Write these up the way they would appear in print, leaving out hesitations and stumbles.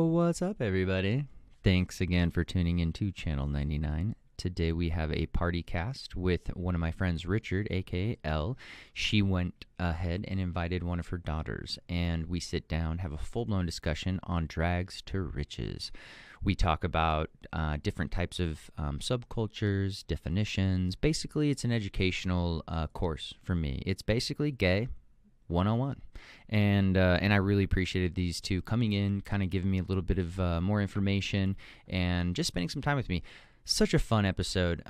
What's up, everybody? Thanks again for tuning in to Channel 99. Today we have a party cast with one of my friends, Richard, aka Elle. She went ahead and invited one of her daughters, and we sit down, have a full-blown discussion on drags to riches. We talk about different types of subcultures, definitions. Basically, it's an educational course for me. It's basically gay 101. And I really appreciated these two coming in, kind of giving me a little bit of more information and just spending some time with me. Such a fun episode.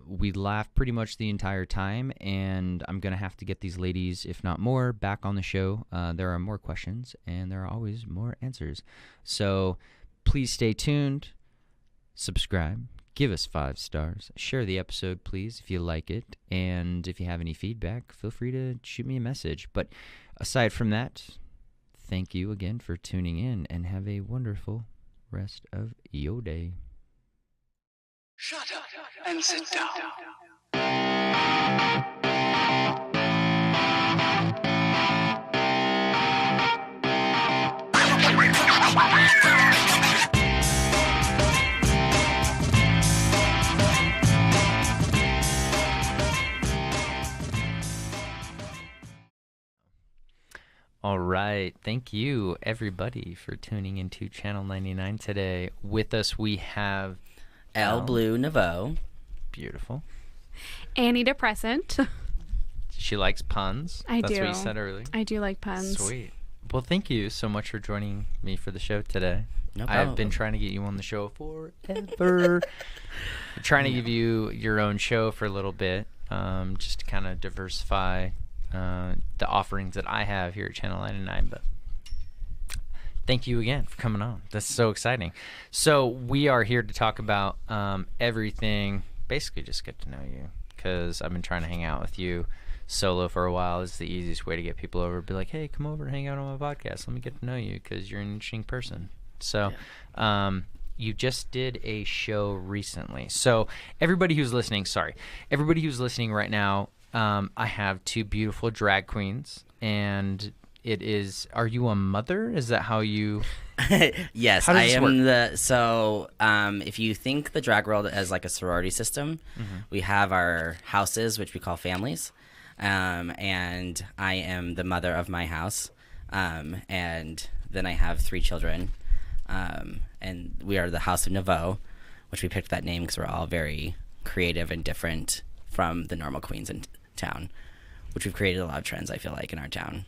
We laughed pretty much the entire time, and I'm going to have to get these ladies, if not more, back on the show. There are more questions, and there are always more answers. So please stay tuned, subscribe, give us 5 stars, share the episode, please, if you like it, and if you have any feedback, feel free to shoot me a message. But aside from that, thank you again for tuning in, and have a wonderful rest of your day. Shut up and sit down. All right. Thank you, everybody, for tuning into Channel 99 today. With us, we have Elle Blue Nouveau. Beautiful. Annie Depressant. She likes puns. That's what you said earlier. I do like puns. Sweet. Well, thank you so much for joining me for the show today. No problem. I've been trying to get you on the show forever. I'm trying to give you your own show for a little bit, just to kind of diversify the offerings that I have here at Channel 99. But thank you again for coming on. That's so exciting. So we are here to talk about everything, basically just get to know you, because I've been trying to hang out with you solo for a while. It's the easiest way to get people over. Be like, hey, come over and hang out on my podcast. Let me get to know you, because you're an interesting person. So you just did a show recently. So everybody who's listening right now, I have 2 beautiful drag queens, and it is, are you a mother? Is that how you... Yes, I am if you think the drag world as like a sorority system, we have our houses, which we call families, and I am the mother of my house, and then I have 3 children, and we are the House of Nouveau, which we picked that name because we're all very creative and different from the normal queens in town, which we've created a lot of trends, I feel like, in our town.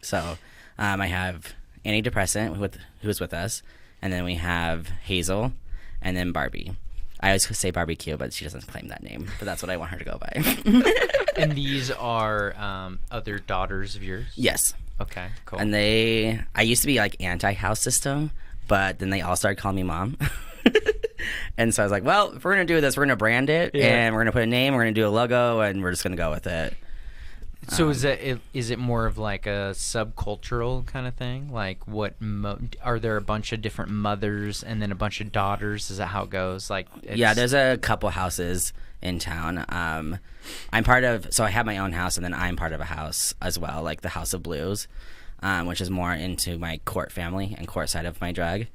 So I have Annie Depressant, who is with us, and then we have Hazel, and then Barbie. I always say barbecue, but she doesn't claim that name, but that's what I want her to go by. And these are other daughters of yours? Yes. Okay, cool. And I used to be like anti-house system, but then they all started calling me mom. And so I was like, well, if we're going to do this, we're going to brand it, and we're going to put a name, we're going to do a logo, and we're just going to go with it. So is it more of like a subcultural kind of thing? Like are there a bunch of different mothers and then a bunch of daughters? Is that how it goes? Yeah, there's a couple houses in town. I'm part of, so I have my own house, and then I'm part of a house as well, like the House of Blues, which is more into my court family and court side of my drag.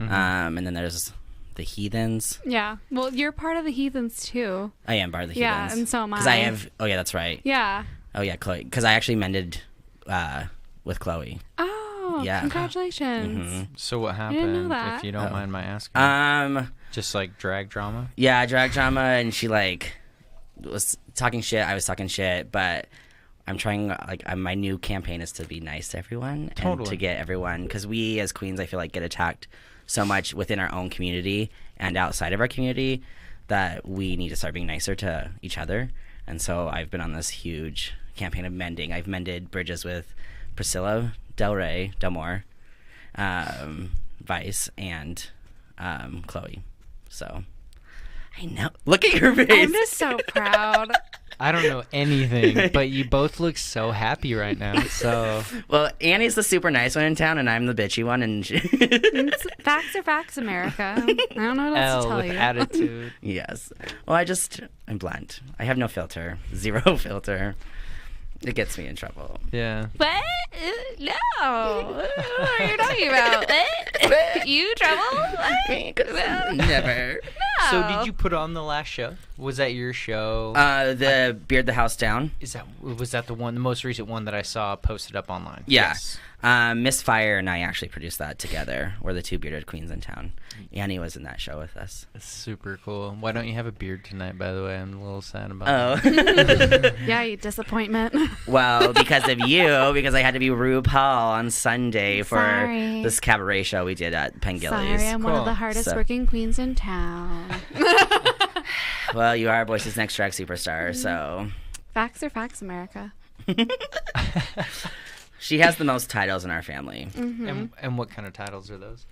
And then there's the Heathens. Yeah. Well, you're part of the Heathens too. I am part of the Heathens. Yeah, and so am I. Because I have, oh yeah, that's right. Yeah. Oh yeah, Chloe. Because I actually mended with Chloe. Oh, yeah. Congratulations. So what happened, I didn't know that. if you don't mind my asking? Just like drag drama? Yeah, drag drama, and she was talking shit, I was talking shit, but I'm trying, my new campaign is to be nice to everyone. Totally. And to get everyone, because we as queens, I feel like, get attacked so much within our own community and outside of our community that we need to start being nicer to each other. And so I've been on this huge campaign of mending. I've mended bridges with Priscilla, Del Moore, Vice, and Chloe. So I know. Look at your face. I'm just so proud. I don't know anything, but you both look so happy right now. So, well, Annie's the super nice one in town, and I'm the bitchy one. And facts are facts, America. I don't know what else to tell with you. Attitude. Yes. Well, I'm blunt. I have no filter. 0 filter. It gets me in trouble. Yeah. What? No. What are you talking about? What? You trouble? Never. So did you put on the last show? Was that your show? The Beard the House Down. Was that the most recent one that I saw posted up online? Yeah. Yes. Miss Fire and I actually produced that together. We're the two bearded queens in town. Annie was in that show with us. That's super cool. Why don't you have a beard tonight, by the way? I'm a little sad about that. Yeah, you disappointment. Well, because of you, because I had to be RuPaul on Sunday for this cabaret show we did at Pengilly's. Sorry, I'm one of the hardest working queens in town. Well, you are Boise's next drag superstar, so. Facts are facts, America. She has the most titles in our family. Mm-hmm. And what kind of titles are those?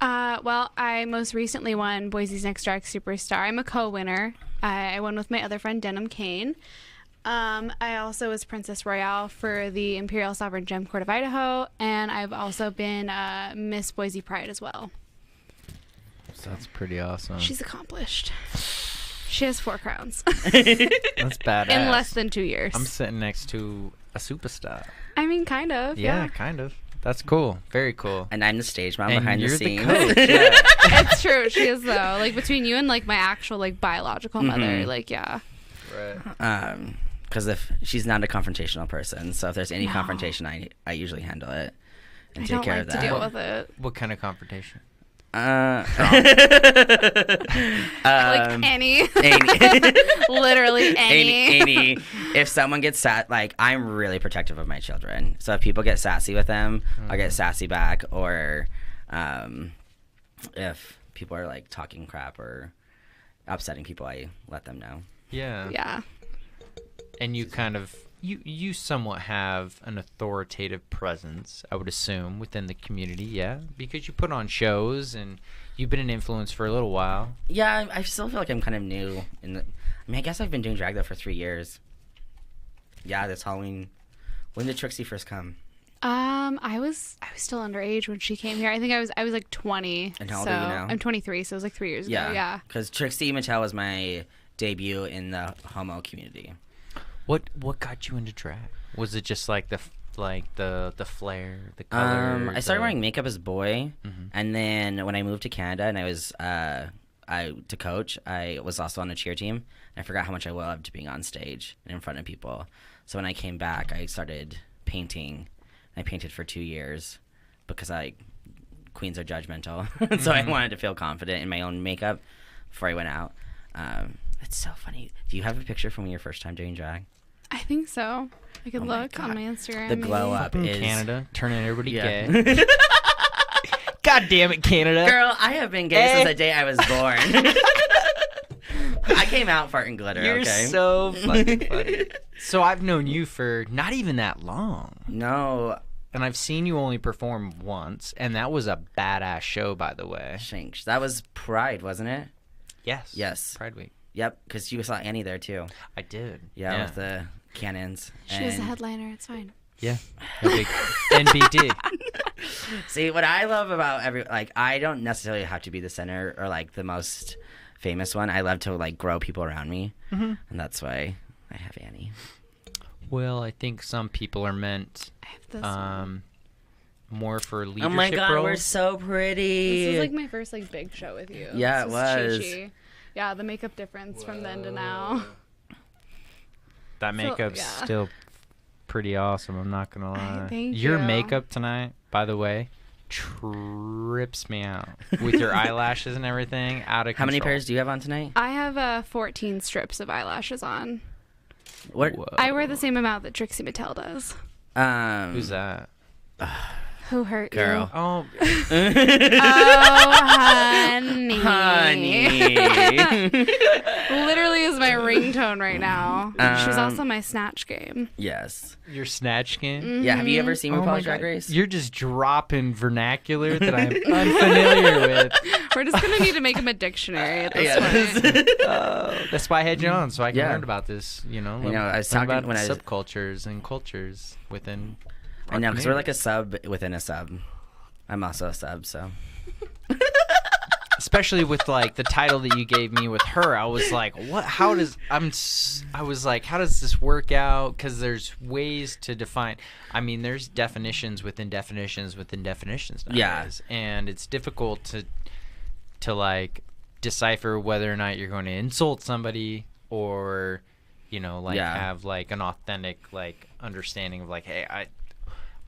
Well, I most recently won Boise's Next Drag Superstar. I'm a co-winner. I won with my other friend, Denim Kane. I also was Princess Royale for the Imperial Sovereign Gem Court of Idaho, and I've also been Miss Boise Pride as well. So that's pretty awesome. She's accomplished. She has 4 crowns. That's badass. In less than 2 years. I'm sitting next to a superstar. I mean, kind of. Yeah, kind of. That's cool. Very cool. And I'm the stage mom And behind the you're scenes. coach. Yeah. It's true. She is, though. Like, between you and, like, my actual, like, biological mother, like, yeah. Right. Because if she's not a confrontational person, so if there's any confrontation, I usually handle it and I take don't care like of to that. deal with it. What kind of confrontation? Like any. Literally any. If someone gets like, I'm really protective of my children. So if people get sassy with them, I'll get sassy back. Or if people are like talking crap or upsetting people, I let them know. Yeah. Yeah. And you kind of you somewhat have an authoritative presence, I would assume, within the community, yeah, because you put on shows and you've been an influence for a little while. Yeah, I still feel like I'm kind of new I guess I've been doing drag though for 3 years. Yeah, this Halloween. When did Trixie first come? I was still underage when she came here. I think I was like 20. And how old are you now? I'm 23, so it was like 3 years ago. Yeah. Because Trixie Mattel was my debut in the homo community. What got you into drag? Was it just like the flair, the color? I started wearing makeup as a boy, and then when I moved to Canada and I was to coach, I was also on a cheer team. And I forgot how much I loved being on stage and in front of people. So when I came back, I started painting. I painted for 2 years because queens are judgmental, so I wanted to feel confident in my own makeup before I went out. It's so funny. Do you have a picture from your first time doing drag? I think so. I could look on my Instagram. The glow up is Canada, turning everybody gay. God damn it, Canada! Girl, I have been gay since the day I was born. I came out farting glitter. You're so fucking funny. So I've known you for not even that long. No. And I've seen you only perform once, and that was a badass show, by the way. Shanks. That was Pride, wasn't it? Yes. Yes. Pride Week. Yep, because you saw Annie there too. I did. Yeah, with the cannons. She was a headliner. It's fine. Yeah. NBD. See, what I love about I don't necessarily have to be the center or like the most famous one. I love to like grow people around me, and that's why I have Annie. Well, I think some people are meant I have this one. more for leadership Oh my God, roles. we're so pretty. This is like my first like big show with you. Yeah, This it was. Chi-Chi. Yeah, the makeup difference from then to now. That makeup's still pretty awesome, I'm not gonna lie. Thank Your you. makeup tonight, by the way, trips me out. With your eyelashes and everything, out of control. How many pairs do you have on tonight? I have 14 strips of eyelashes on. What? Whoa. I wear the same amount that Trixie Mattel does. Who's that? Who hurt Girl. you? Oh, Oh, honey. Literally is my ringtone right now. She's also my snatch game. Yes. your snatch game? Yeah, have you ever seen Oh my RuPaul's Drag God. Race? You're just dropping vernacular that I'm unfamiliar with. We're just going to need to make him a dictionary at this point. That's why I had you on, so I can Yeah. learn about this, I was learn talking about when I was... subcultures and cultures within I know, because we're like a sub within a sub. I'm also a sub, so... especially with like the title that you gave me with her, I was like, what? How does this work out? Because there's ways to define. I mean, there's definitions within definitions within definitions nowadays, and it's difficult to like decipher whether or not you're going to insult somebody or, you know, like have like an authentic like understanding of like, hey,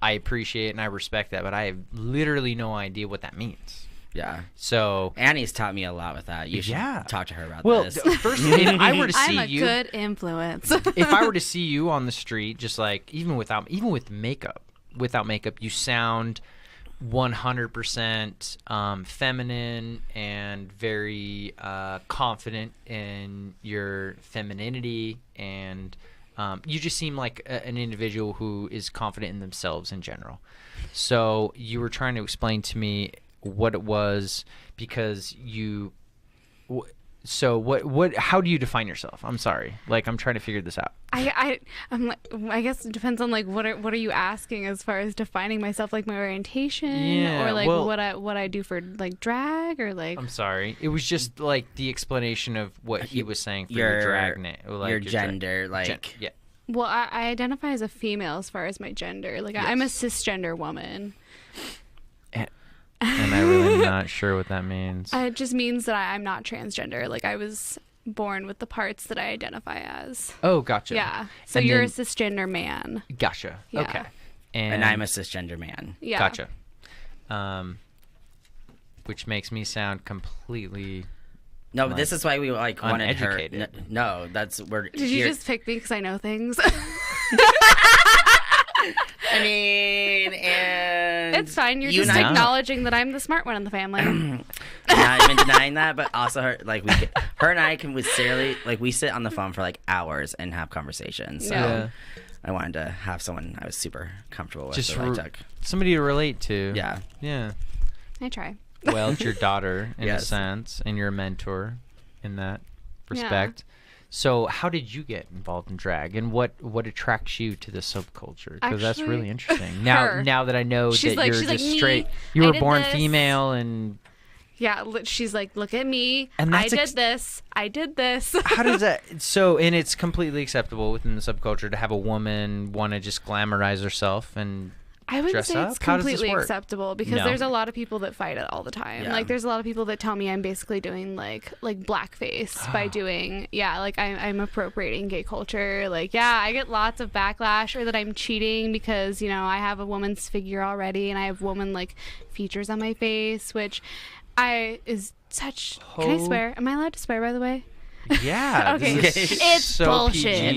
I appreciate and I respect that, but I have literally no idea what that means. Yeah. So Annie's taught me a lot with that. You should talk to her about this. Well, first, if I were to see I'm a good influence. If I were to see you on the street, just like even with makeup, you sound 100% feminine and very confident in your femininity, and you just seem like an individual who is confident in themselves in general. So you were trying to explain to me what it was, because how do you define yourself? I'm sorry, like I'm trying to figure this out. I guess it depends on like what are you asking as far as defining myself, like my orientation, or like what I do for like drag, or like. I'm sorry, it was just like the explanation of what he was saying for your drag name, like your gender, yeah. Well, I identify as a female as far as my gender. Like I'm a cisgender woman. And I'm really not sure what that means. It just means that I'm not transgender. Like I was born with the parts that I identify as. Oh, gotcha. Yeah. So you're a cisgender man. Gotcha. Yeah. Okay. And I'm a cisgender man. Yeah. Gotcha. Which makes me sound completely. No, but this is why we like wanted her. No, Did you just pick me because I know things? I mean, and it's fine. You're just acknowledging that I'm the smart one in the family. Not even denying that, but also her and I can sincerely, like, we sit on the phone for like hours and have conversations. So I wanted to have someone I was super comfortable with. Just somebody to relate to. Yeah. Yeah. I try. Well, it's your daughter in a sense, and you're a mentor in that respect. Yeah. So how did you get involved in drag, and what attracts you to the subculture? Because that's really interesting. Now that I know that you're just straight, you were born female, and she's like, look at me, and I did this. How does that? So, and it's completely acceptable within the subculture to have a woman want to just glamorize herself and. I wouldn't say it's completely acceptable, because there's a lot of people that fight it all the time. Yeah. Like there's a lot of people that tell me I'm basically doing like blackface by doing like I'm appropriating gay culture. Like I get lots of backlash, or that I'm cheating because I have a woman's figure already and I have woman like features on my face, which is such. Can I swear? Am I allowed to swear, by the way? Yeah. Okay. It's so bullshit.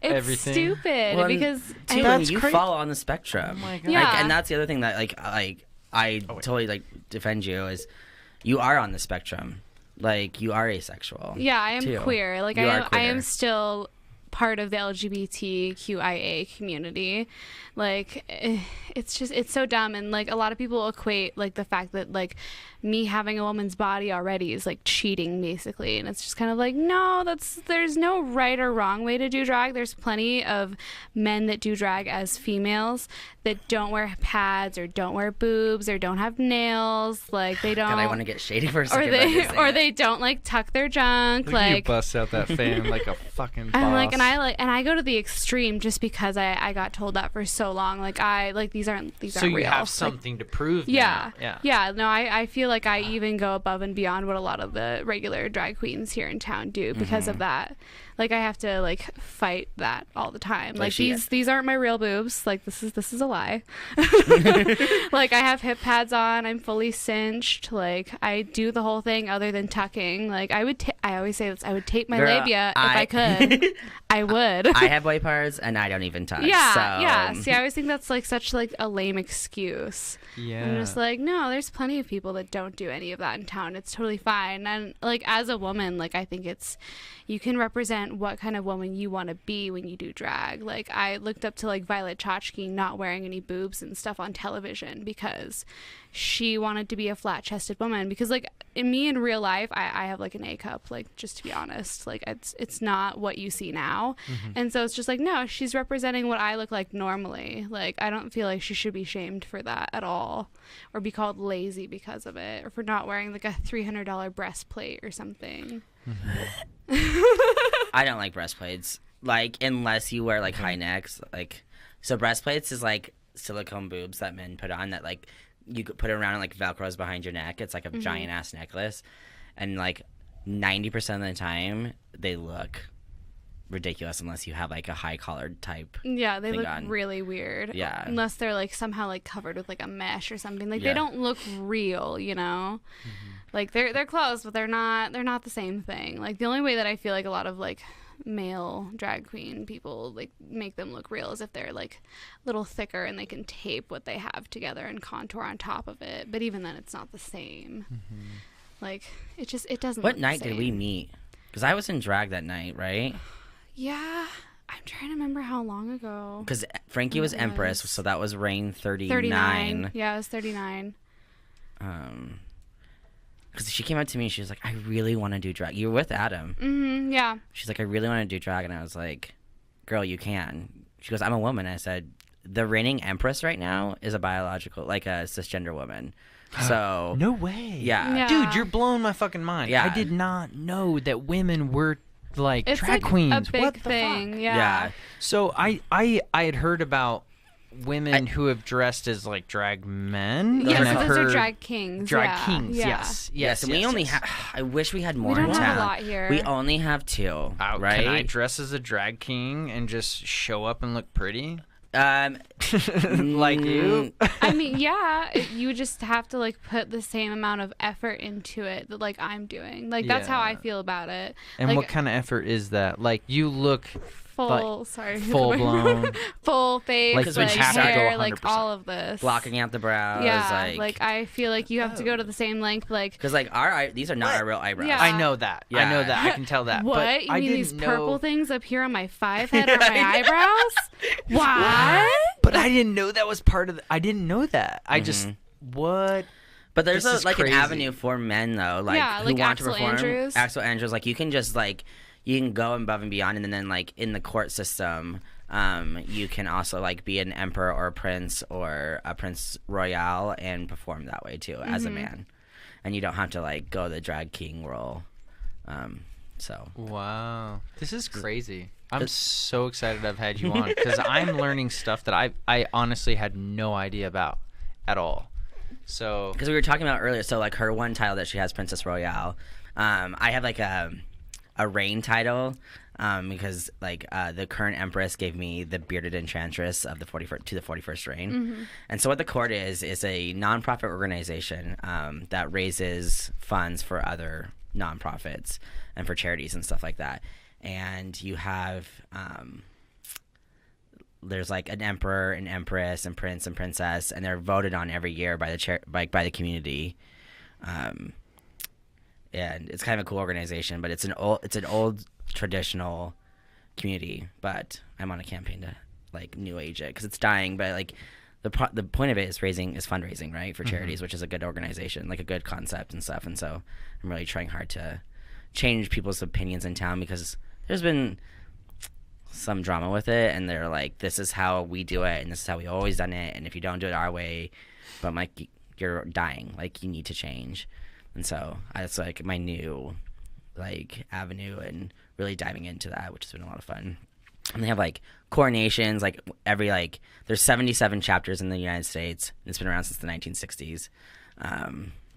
It's stupid because you fall on the spectrum. Oh my God. Yeah. And that's the other thing that I totally like defend you is you are on the spectrum. Like you are asexual. Yeah, I am queer. Like I am still part of the LGBTQIA community. Like it's so dumb, and like a lot of people equate like the fact that like me having a woman's body already is like cheating basically, and it's just kind of like, no, there's no right or wrong way to do drag. There's plenty of men that do drag as females that don't wear pads or don't wear boobs or don't have nails, like they don't. God, I want to get shady for a second. Or they don't like tuck their junk. Look like you bust out that fan like a fucking boss. And I go to the extreme just because I got told that for so long. Like these aren't real. So you have something to prove. Yeah. Now. Yeah. No, I feel like I even go above and beyond what a lot of the regular drag queens here in town do because of that. Like I have to like fight that all the time. Like these aren't my real boobs. Like this is a lie. Like I have hip pads on. I'm fully cinched. Like I do the whole thing other than tucking. Like I always say this. I would tape my labia if I could. I would. I have white parts and I don't even touch. Yeah. So. Yeah. See, I always think that's like such like a lame excuse. Yeah. I'm just like, no, there's plenty of people that don't do any of that in town. It's totally fine. And like as a woman, like I think you can represent what kind of woman you want to be when you do drag. Like I looked up to like Violet Chachki not wearing any boobs and stuff on television because she wanted to be a flat-chested woman because like in real life I have like an A cup, like just to be honest, like it's not what you see now. And so it's just like, no, she's representing what I look like normally. Like I don't feel like she should be shamed for that at all or be called lazy because of it or for not wearing like a $300 breastplate or something. I don't like breastplates, like unless you wear like high necks, like so breastplates is like silicone boobs that men put on that like you could put it around and like velcros behind your neck. It's like a giant ass necklace, and like 90% of the time they look ridiculous unless you have like a high collared type. Yeah, they look on. Really weird. Yeah, unless they're like somehow like covered with like a mesh or something. Like they don't look real, you know. Like they're close, but they're not the same thing. Like the only way that I feel like a lot of like male drag queen people like make them look real is if they're like a little thicker and they can tape what they have together and contour on top of it. But even then, it's not the same. Like it doesn't. What look night the same. did we meet? Because I was in drag that night, right? Yeah, I'm trying to remember how long ago. Because Frankie was Empress, so that was reign 39. Yeah, it was 39. Because she came up to me and she was like, I really want to do drag. You were with Adam. Yeah. She's like, I really want to do drag. And I was like, girl, you can. She goes, I'm a woman. I said, the reigning Empress right now is a biological, like a cisgender woman. So. No way. Yeah. Dude, you're blowing my fucking mind. Yeah. I did not know that women were like It's drag like queens. a big What the thing. fuck? Yeah. So I had heard about women who have dressed as like drag men. Yes, and I've those are heard drag kings. drag kings. Yeah. Yes. and we only have. I wish we had more. We don't in have town. a lot here. We only have 2. Right? Can I dress as a drag king and just show up and look pretty? Like you? I mean, yeah, you just have to like put the same amount of effort into it that like I'm doing. Like that's how I feel about it. And like, what kind of effort is that? Like you look full blown, full face, like, like, you have to go hair, 100%. like all of this, blocking out the brows. Yeah, like I feel like you have to go to the same length, like because like these are not our real eyebrows. Yeah. I know that. Yeah. I know that. I can tell that. what? But You I mean didn't these know... purple things up here on my 5 head are my eyebrows? What? But I didn't know that was part of the... I didn't know that. I just... What? But there's This is like crazy. an avenue for men though, like Yeah, who like want Axel to perform. Andrews. Axel Andrews, like you can just like you can go above and beyond, and then like in the court system, you can also like be an emperor or a prince or a prince royale and perform that way too as a man, and you don't have to like go the drag king role. So Wow, this is crazy. I'm so excited I've had you on because I'm learning stuff that I honestly had no idea about at all. So because we were talking about earlier, so like her one title that she has, Princess Royale. I have like a reign title because like the current empress gave me the bearded enchantress of the 41st reign. And so what the court is a nonprofit organization that raises funds for other nonprofits and for charities and stuff like that. And you have there's like an emperor, an empress, and prince and princess, and they're voted on every year by the by the community. And it's kind of a cool organization, but it's an old traditional community. But I'm on a campaign to like new age it because it's dying. But like the point of it is fundraising, right, for charities, which is a good organization, like a good concept and stuff. And so I'm really trying hard to change people's opinions in town because there's been some drama with it, and they're like, this is how we do it, and this is how we always done it, and if you don't do it our way, but I'm like, you're dying, like you need to change. And so that's like my new like avenue and really diving into that, which has been a lot of fun. And they have like coronations, like every like there's 77 chapters in the United States, and it's been around since the 1960s.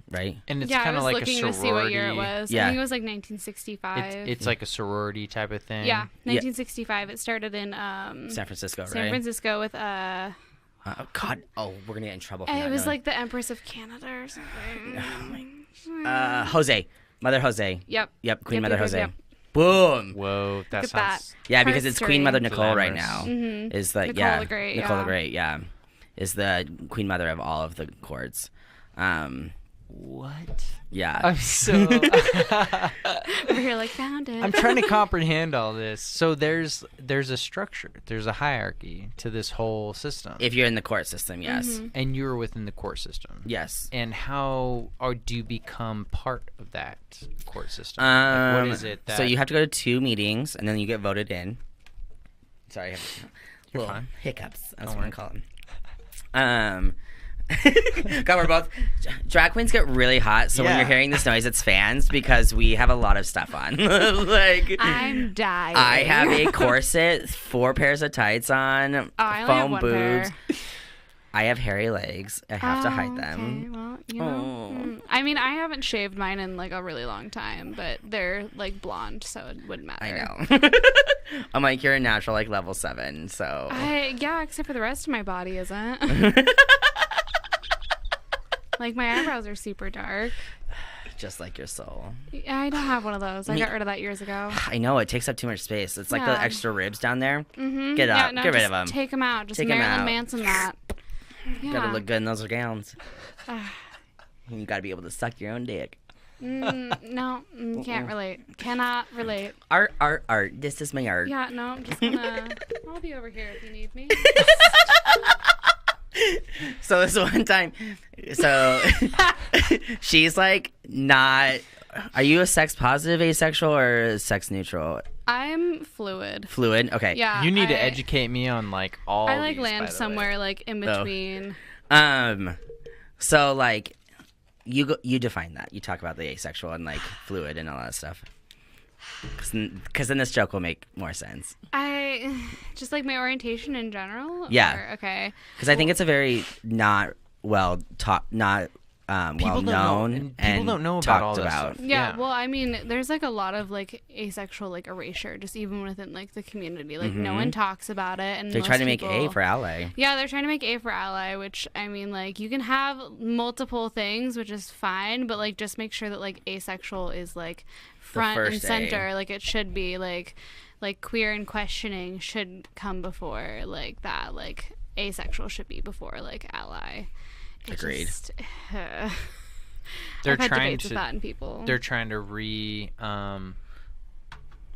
Right? And it's yeah, kind I of was like looking a sorority. to see what year it was. Yeah. I think it was like 1965. It's like a sorority type of thing. Yeah, 1965. It started in San Francisco, right? San Francisco with oh God! Oh, we're gonna get in trouble. For and not it was knowing. like the Empress of Canada or something. Jose, Mother Jose. Yep. Queen Mother Jose. Yep. Boom. Whoa, that Look at sounds... Yeah, because it's Queen Mother Nicole right Glamorous. now. Is the Nicole the Great, Nicole yeah. the Great, yeah, is the Queen Mother of all of the courts. What? Yeah. I'm so... We're here like, found it. I'm trying to comprehend all this. So there's a structure. There's a hierarchy to this whole system. If you're in the court system, yes. Mm-hmm. And you're within the court system. Yes. And how do you become part of that court system? Like, what is it that... So you have to go to 2 meetings, and then you get voted in. Sorry, I have little fine. hiccups. That's what I call them. God, we're both drag queens get really hot, so when you're hearing this noise, it's fans because we have a lot of stuff on. Like, I'm dying. I have a corset, 4 pairs of tights on, I only have foam one boobs. pair. I have hairy legs. I have to hide Okay, them. well, you know. I mean, I haven't shaved mine in like a really long time, but they're like blonde, so it wouldn't matter. I know. I'm like, you're a natural, like level 7, so. Yeah, except for the rest of my body isn't. Like, my eyebrows are super dark. Just like your soul. I don't have one of those. I got rid of that years ago. I know, it takes up too much space. It's like the extra ribs down there. Mm-hmm. Get up. No, Get rid of them. Take them out. Just Take 'em Marilyn out. Manson that. Yeah. Gotta look good in those gowns. You gotta be able to suck your own dick. No, can't relate. Cannot relate. Art. This is my art. Yeah, no, I'm just gonna... I'll be over here if you need me. So this one time, she's like not. Are you a sex positive asexual or sex neutral? I'm fluid. Fluid. Okay. Yeah. You need to educate me on like all. I like these, by land the somewhere way. like in between. So like, you define that. You talk about the asexual and like fluid and all that stuff. Because then this joke will make more sense. I just like my orientation in general. Yeah. Or, okay. Because I think it's a very not well taught, not well known, and people don't know about talked all this about. stuff. Yeah, well, I mean, there's like a lot of like asexual like erasure, just even within like the community. Like no one talks about it, and They most try to make people... A for ally. Yeah, they're trying to make A for ally, which I mean, like you can have multiple things, which is fine, but like just make sure that like asexual is like front and first A. center, like it should be. Like queer and questioning should come before like that. Like asexual should be before like ally. Agreed. They're I've had trying debates with to. that in people. They're trying to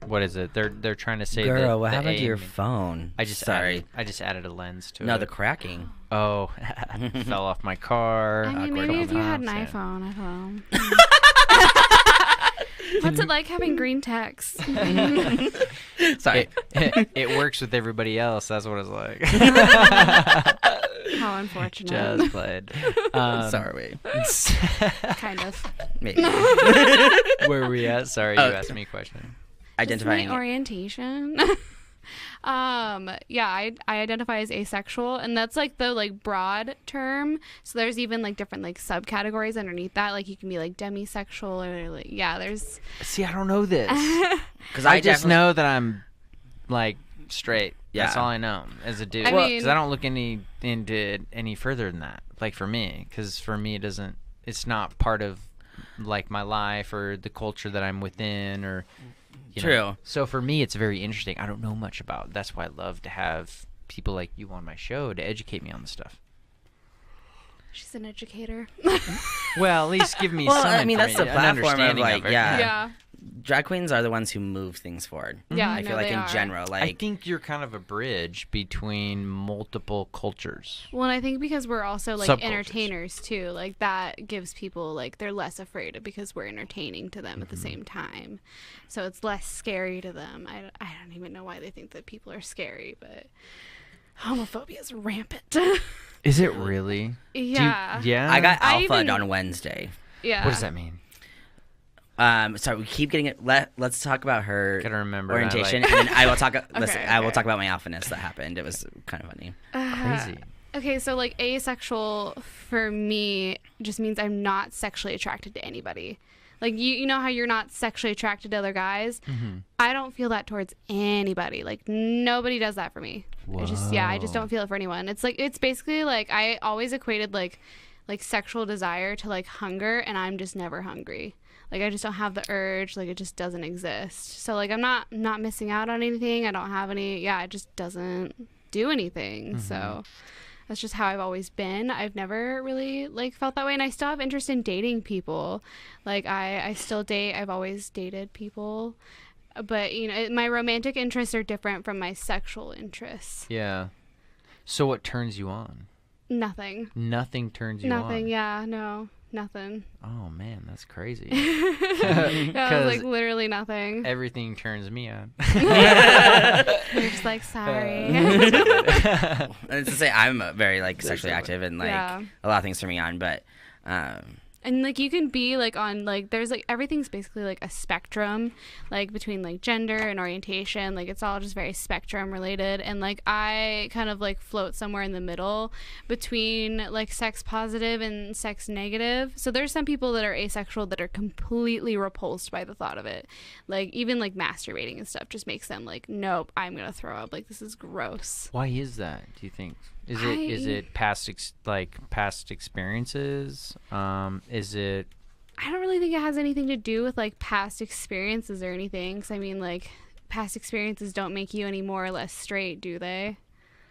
what is it? They're trying to say. Girl, what the happened A to your mean- phone? I just sorry. I just added a lens to it. No, the cracking. Oh, fell off my car. I mean, awkward maybe if you had an times, yeah. iPhone, I don't know. What's it like having green text? Sorry. It works with everybody else. That's what it's like. How unfortunate. Just played. Sorry. Kind of. Maybe. Where were we at? Sorry, you asked me a question. Identifying. My orientation. Yeah, I identify as asexual, and that's like the like broad term. So there's even like different like subcategories underneath that. Like you can be like demisexual or like there's. See, I don't know this. Because I just know that I'm like straight. Yeah. That's all I know as a dude. I mean- Because I don't look into any further than that. Like for me, because for me it's not part of like my life or the culture that I'm within or. True. So for me, it's very interesting. I don't know much about. That's why I love to have people like you on my show to educate me on the stuff. She's an educator. Well, at least give me Well, some. I mean, that's the information, an platform of, understanding like, it. yeah. Yeah. Drag queens are the ones who move things forward. Yeah, I no, feel like they in are. general, I like think you're kind of a bridge between multiple cultures. Well, and I think because we're also like Subcultures. entertainers too, like that gives people like they're less afraid because we're entertaining to them at the same time, so it's less scary to them. I don't even know why they think that people are scary, but homophobia is rampant. Is it really? Yeah. Yeah. I got I alpha'd even- on Wednesday. Yeah. What does that mean? Sorry, we keep getting it. Let's talk about her Gotta remember orientation, that, and then I will talk. Listen, Okay, I will okay. talk about my alphaness that happened. It was kind of funny. Crazy. Okay, so like asexual for me just means I'm not sexually attracted to anybody. Like you know how you're not sexually attracted to other guys? Mm-hmm. I don't feel that towards anybody. Like nobody does that for me. I just don't feel it for anyone. It's like it's basically like I always equated like sexual desire to like hunger, and I'm just never hungry. Like I just don't have the urge. Like it just doesn't exist. So like I'm not missing out on anything. I don't have any. Yeah, it just doesn't do anything. So that's just how I've always been. I've never really like felt that way, and I still have interest in dating people. Like I still date. I've always dated people, but you know, my romantic interests are different from my sexual interests. Yeah. So what turns you on? Nothing. Nothing turns you on? Nothing. Yeah. No. Nothing. Oh man, that's crazy. Yeah, like literally nothing. Everything turns me on. You're just like, sorry. And to say I'm very like sexually active and like a lot of things turn me on, but and like you can be like on like there's like everything's basically like a spectrum, like between like gender and orientation, like it's all just very spectrum related, and like I kind of like float somewhere in the middle between like sex positive and sex negative. So there's some people that are asexual that are completely repulsed by the thought of it, like even like masturbating and stuff just makes them like, nope, I'm gonna throw up, like this is gross. Why is that, do you think? Is it past experiences? Is it? I don't really think it has anything to do with like past experiences or anything. 'Cause I mean, like past experiences don't make you any more or less straight, do they?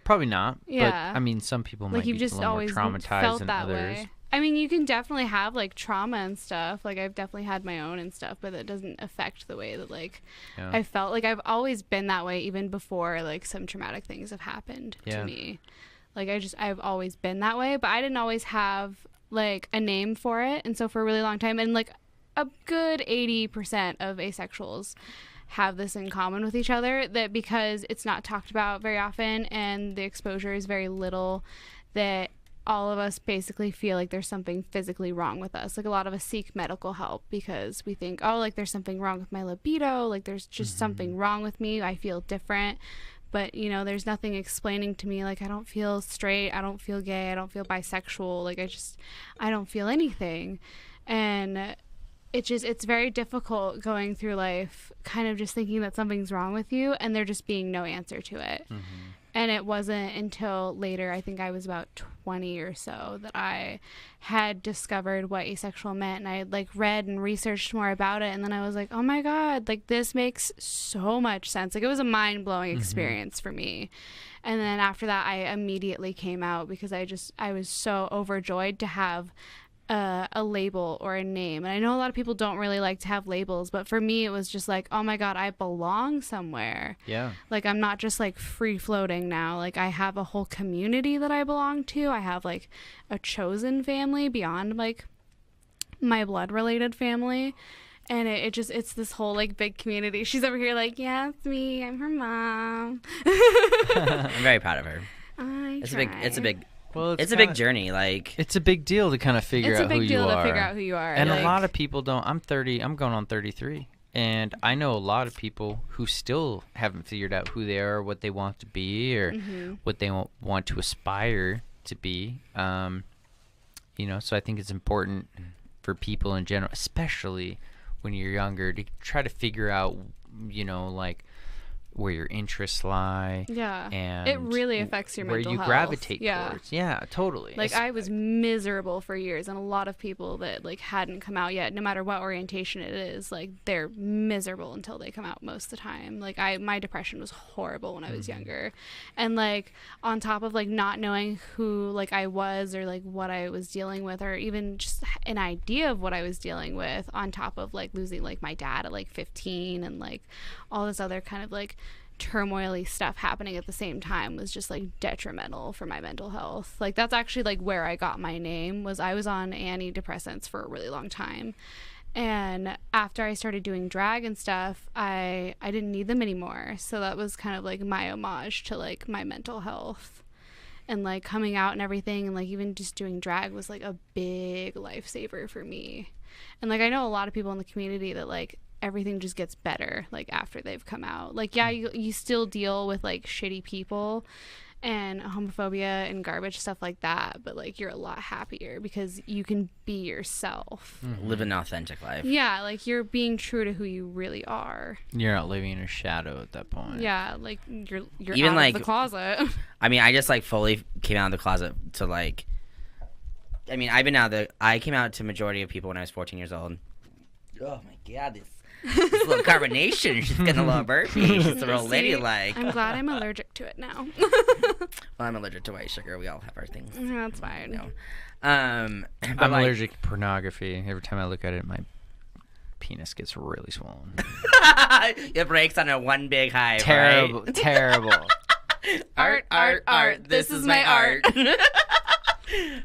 Probably not. Yeah. But I mean, some people like might you've be just a little more always traumatized felt than that others. way. I mean, you can definitely have like trauma and stuff. Like I've definitely had my own and stuff, but it doesn't affect the way that like I felt. Like I've always been that way, even before like some traumatic things have happened to me. Like I've always been that way, but I didn't always have like a name for it. And so for a really long time, and like a good 80% of asexuals have this in common with each other, that because it's not talked about very often and the exposure is very little, that all of us basically feel like there's something physically wrong with us. Like a lot of us seek medical help because we think, oh, like there's something wrong with my libido, like there's just something wrong with me, I feel different. But, you know, there's nothing explaining to me, like, I don't feel straight, I don't feel gay, I don't feel bisexual, like, I don't feel anything. And it's very difficult going through life kind of just thinking that something's wrong with you and there just being no answer to it. And it wasn't until later, I think I was about 20 or so, that I had discovered what asexual meant. And I had like read and researched more about it. And then I was like, oh my God, like this makes so much sense. Like it was a mind-blowing experience for me. And then after that, I immediately came out because I was so overjoyed to have a label or a name. And I know a lot of people don't really like to have labels, but for me it was just like, oh my God, I belong somewhere. Yeah. Like I'm not just like free floating now. Like I have a whole community that I belong to. I have like a chosen family beyond like my blood related family. And it's this whole like big community. She's over here like, yeah, it's me, I'm her mom. I'm very proud of her. It's a big journey. Like it's a big deal to kind of figure out who you are. It's a big deal to figure out who you are. And like, a lot of people don't. I'm going on 33, and I know a lot of people who still haven't figured out who they are, what they want to be, or what they want to aspire to be. You know, so I think it's important for people in general, especially when you're younger, to try to figure out, you know, like where your interests lie. Yeah. And it really affects your mental health. Where you gravitate towards. Yeah, totally. Like I was miserable for years, and a lot of people that like hadn't come out yet, no matter what orientation it is, like they're miserable until they come out most of the time. Like my depression was horrible when I was younger. And like on top of like not knowing who like I was or like what I was dealing with, or even just an idea of what I was dealing with, on top of like losing like my dad at like 15 and like all this other kind of like turmoily stuff happening at the same time, was just like detrimental for my mental health. Like that's actually like where I got my name. Was I was on antidepressants for a really long time, and after I started doing drag and stuff, I didn't need them anymore. So that was kind of like my homage to like my mental health, and like coming out and everything, and like even just doing drag was like a big lifesaver for me. And like I know a lot of people in the community that like everything just gets better like after they've come out. Like yeah, you still deal with like shitty people and homophobia and garbage stuff like that, but like you're a lot happier because you can be yourself. Live an authentic life. Yeah, like you're being true to who you really are. You're not living in a shadow at that point. Yeah, like you're even out like of the closet. I mean, I just like fully came out of the closet to like, I mean, I came out to majority of people when I was 14 years old. Oh my God, this It's a little carbonation. She's getting a little burpy. She's a real ladylike. I'm glad I'm allergic to it now. Well, I'm allergic to white sugar. We all have our things. That's fine. You know. I'm allergic to pornography. Every time I look at it, my penis gets really swollen. It breaks on a one big high. Terrible, right? terrible. Art. This is my art.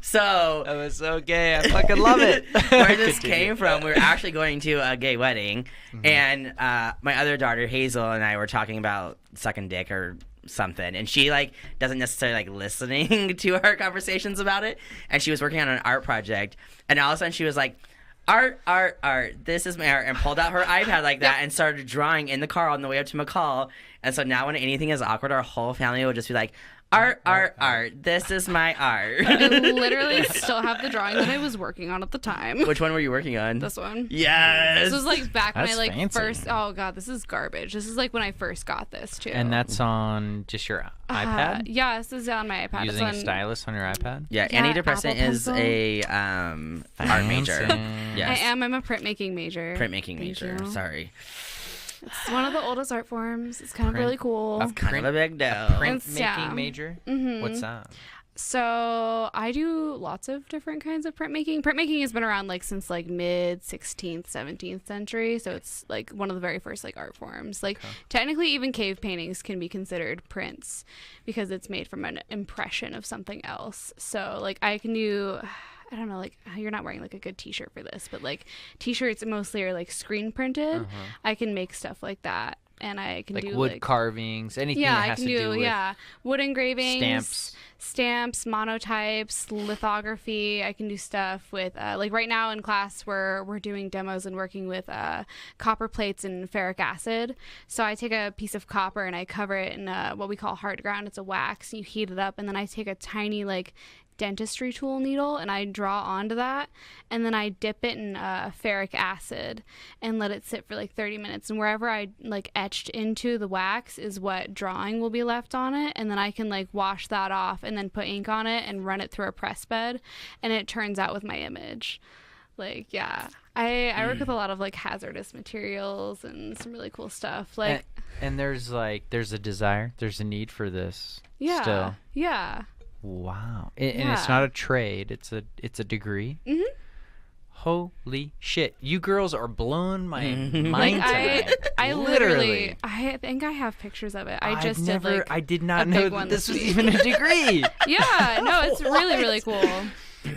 So that was so gay. I fucking love it. Where this came from, we were actually going to a gay wedding, and my other daughter Hazel and I were talking about sucking dick or something, and she like doesn't necessarily like listening to our conversations about it, and she was working on an art project, and all of a sudden she was like, art, this is my art, and pulled out her iPad like that and started drawing in the car on the way up to McCall. And so now when anything is awkward, our whole family will just be like, art, this is my art. I literally still have the drawing that I was working on at the time. Which one were you working on? This one. Yes. This was like back when I like fancy. first. Oh god, this is garbage. This is like when I first got this too. And that's on just your iPad? Yeah, this is on my iPad. Using a stylus on your iPad? Yeah, Yeah, antidepressant Apple is Pencil. a art major. Yes. I am. I'm a printmaking major. Printmaking Thank major. you. Sorry. It's one of the oldest art forms. It's kind of really cool. Kind of a big deal. Printmaking major? Mm-hmm. What's that? So I do lots of different kinds of printmaking. Printmaking has been around like since like mid 16th, 17th century. So it's like one of the very first like art forms. Like technically even cave paintings can be considered prints because it's made from an impression of something else. So like I can do, I don't know, like you're not wearing like a good t-shirt for this, but like t-shirts mostly are like screen printed. I can make stuff like that. And I can like do wood like carvings, anything yeah, that I has can to do do with wood engravings, stamps, monotypes, lithography. I can do stuff with like right now in class we're doing demos and working with copper plates and ferric acid. So I take a piece of copper and I cover it in what we call hard ground. It's a wax. You heat it up and then I take a tiny like dentistry tool needle and I draw onto that and then I dip it in ferric acid and let it sit for like 30 minutes, and wherever I like etched into the wax is what drawing will be left on it, and then I can like wash that off and then put ink on it and run it through a press bed and it turns out with my image. Like I work with a lot of like hazardous materials and some really cool stuff like and there's a desire, there's a need for this still. Yeah. Wow. And it's not a trade, it's a degree. Mm-hmm. Holy shit. You girls are blowing my mind tonight. I literally I think I have pictures of it. I did not know that this was even a degree. Yeah, no, it's really, really cool.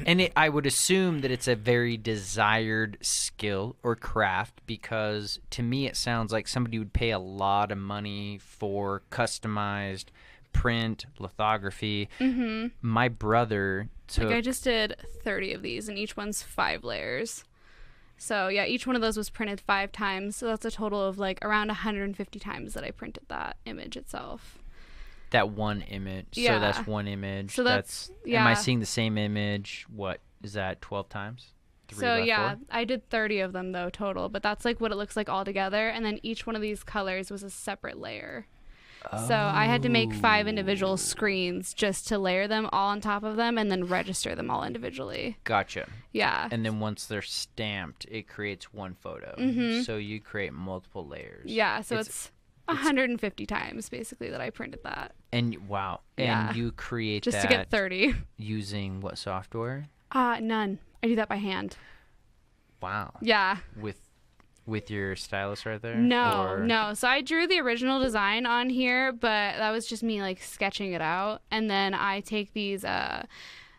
And I would assume that it's a very desired skill or craft, because to me it sounds like somebody would pay a lot of money for customized print, lithography. Mm-hmm. My brother took... Like I just did 30 of these, and each one's 5 layers. So yeah, each one of those was printed 5 times. So that's a total of like around 150 times that I printed that image itself. That one image. Yeah. So that's one image. So that's yeah. Am I seeing the same image? What is that? 12 times? 3 so yeah, 4? I did 30 of them though total, but that's like what it looks like all together. And then each one of these colors was a separate layer. So I had to make 5 individual screens just to layer them all on top of them and then register them all individually. Gotcha. Yeah. And then once they're stamped, it creates one photo. Mm-hmm. So you create multiple layers. Yeah, so it's 150 times basically that I printed that. And wow. Yeah. And you create just that to get 30. using what software? None. I do that by hand. Wow. Yeah. With your stylus right there? No. So I drew the original design on here, but that was just me like sketching it out. And then I take these,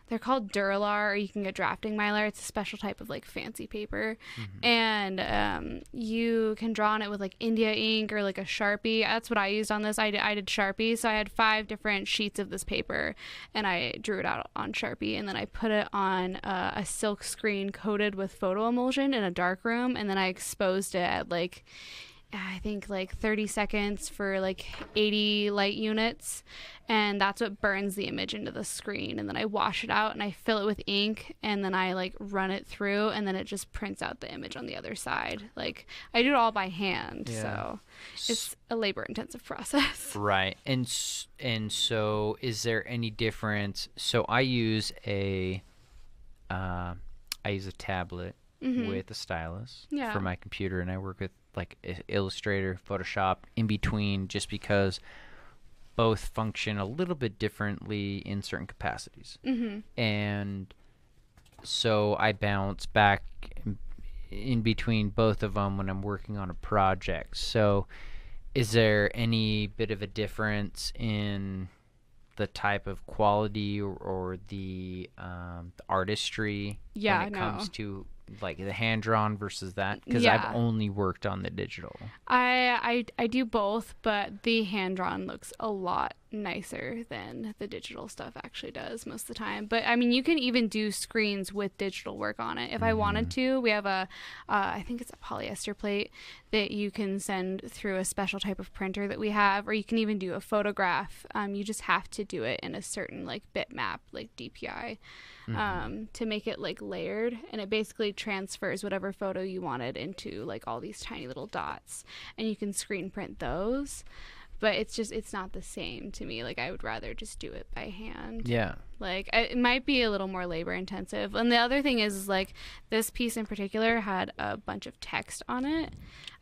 they're called Duralar, or you can get drafting mylar. It's a special type of like fancy paper. Mm-hmm. And you can draw on it with like India ink or like a Sharpie. That's what I used on this. I did Sharpie. So I had 5 different sheets of this paper and I drew it out on Sharpie, and then I put it on a silk screen coated with photo emulsion in a dark room, and then I exposed it at like I think like 30 seconds for like 80 light units, and that's what burns the image into the screen. And then I wash it out and I fill it with ink, and then I like run it through, and then it just prints out the image on the other side. Like I do it all by hand. Yeah. So it's a labor intensive process. Right. And so is there any difference? So I use a tablet with a stylus for my computer, and I work with like Illustrator, Photoshop in between, just because both function a little bit differently in certain capacities. And so I bounce back in between both of them when I'm working on a project. So is there any bit of a difference in the type of quality or the artistry when it comes to like the hand drawn versus that? Because I've only worked on the digital. I do both, but the hand drawn looks a lot nicer than the digital stuff actually does most of the time. But I mean, you can even do screens with digital work on it if I wanted to. We have I think it's a polyester plate that you can send through a special type of printer that we have, or you can even do a photograph. You just have to do it in a certain like bitmap, like DPI, to make it like layered, and it basically transfers whatever photo you wanted into like all these tiny little dots, and you can screen print those. But it's not the same to me. Like, I would rather just do it by hand. Yeah. Like, it might be a little more labor intensive. And the other thing is like, this piece in particular had a bunch of text on it.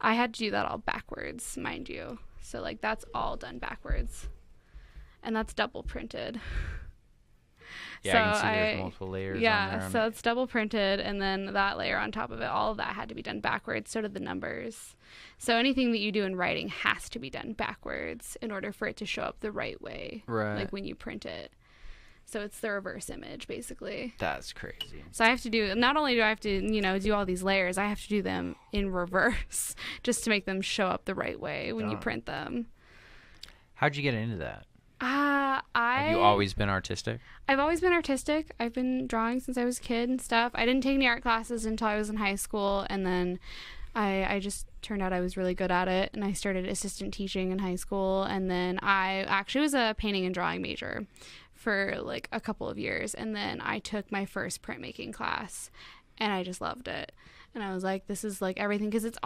I had to do that all backwards, mind you. So, like, that's all done backwards. And that's double printed. Yeah, so I can see there's multiple layers on there. So it's double printed, and then that layer on top of it, all of that had to be done backwards. So did the numbers. So anything that you do in writing has to be done backwards in order for it to show up the right way. Right. Like when you print it. So it's the reverse image, basically. That's crazy. So I have to do, not only do I have to, do all these layers, I have to do them in reverse just to make them show up the right way when you print them. How'd you get into that? Have you always been artistic? I've always been artistic. I've been drawing since I was a kid and stuff. I didn't take any art classes until I was in high school, and then I just turned out I was really good at it, and I started assistant teaching in high school, and then I actually was a painting and drawing major for like a couple of years, and then I took my first printmaking class, and I just loved it. And I was like, this is like everything, because it's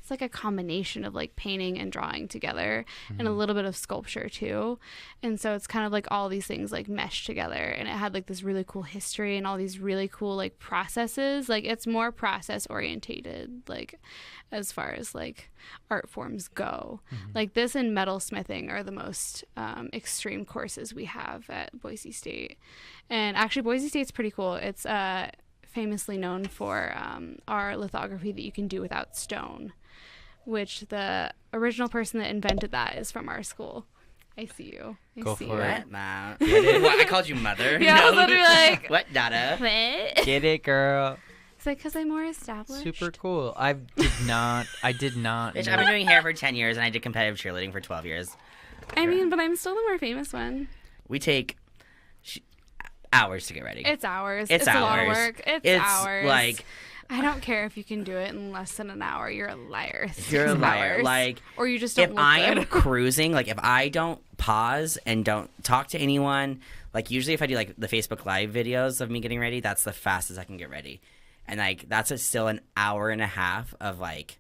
like a combination of like painting and drawing together, and a little bit of sculpture too. And so it's kind of like all these things like meshed together, and it had like this really cool history and all these really cool like processes. Like, it's more process orientated, like as far as like art forms go. Like this and metalsmithing are the most extreme courses we have at Boise State. And actually Boise State's pretty cool. It's famously known for our lithography that you can do without stone, which the original person that invented that is from our school. I see you. Go for it. Mom. I called you mother. Yeah, I was literally like, what, Dada? What? Get it, girl. It's like, because I'm more established. Super cool. I did not. Bitch, I've been doing hair for 10 years, and I did competitive cheerleading for 12 years. I mean, but I'm still the more famous one. We take hours to get ready. It's hours. It's a hours. lot of work. It's hours. Like, I don't care if you can do it in less than an hour. You're a liar. You're a liar. Hours. Like, or you just don't if look I good. am cruising, like if I don't pause and don't talk to anyone, like usually if I do like the Facebook Live videos of me getting ready, that's the fastest I can get ready. And like that's still an hour and a half of like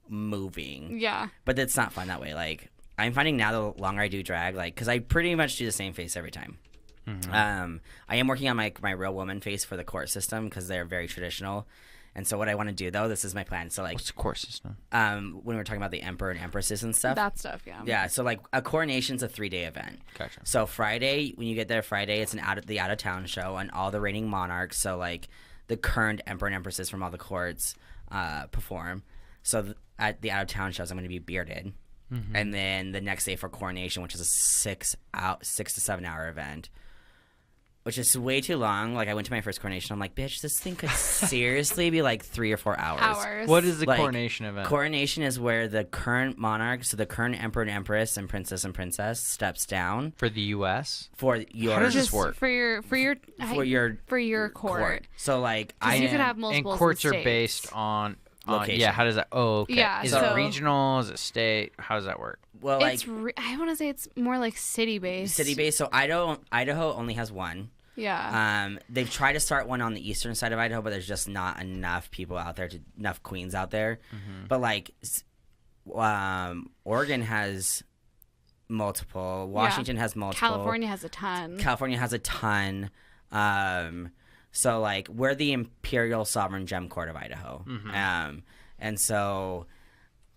moving. Yeah. But it's not fun that way. Like I'm finding now the longer I do drag, like because I pretty much do the same face every time. I am working on my real woman face for the court system because they're very traditional. And so what I want to do though, this is my plan. So like, what's the court system? When we were talking about the emperor and empresses and stuff. That stuff, yeah. Yeah. So like a coronation's a 3-day event. Gotcha. So Friday, when you get there, Friday it's the out of town show, and all the reigning monarchs. So like the current emperor and empresses from all the courts perform. So at the out of town shows, I'm going to be bearded. And then the next day for coronation, which is a 6 to 7 hour event, which is way too long. Like I went to my first coronation, I'm like, bitch, this thing could seriously be like 3 or 4 hours. What is the like, coronation event? Coronation is where the current monarch, so the current emperor and empress and princess steps down for the U.S. For your. How does this work? For your court. So like you could have multiple. And courts are states. based on location. Yeah. How does that? Oh, okay. Yeah, Is so- it regional? Is it state? How does that work? Well, like It's I want to say it's more like city based. city based. So Idaho only has one. Yeah. They've tried to start one on the eastern side of Idaho, but there's just not enough people out there, enough queens out there. But like, Oregon has multiple. Washington has multiple. California has a ton. So like, we're the Imperial Sovereign Gem Court of Idaho. And so,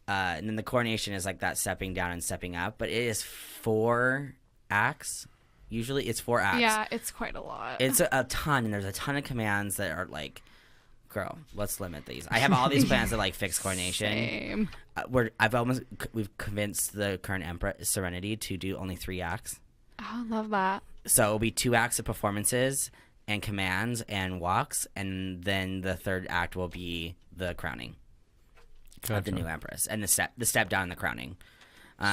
and then the coronation is like that stepping down and stepping up, but it is 4 acts. Usually it's 4 acts. Yeah, it's quite a lot. It's a ton, and there's a ton of commands that are like, girl, let's limit these. I have all these plans to like fix coronation. Same. We've convinced the current Empress Serenity to do only 3 acts. Oh, I love that. So it'll be 2 acts of performances and commands and walks, and then the 3rd act will be the crowning of the new Empress and the step down and the crowning.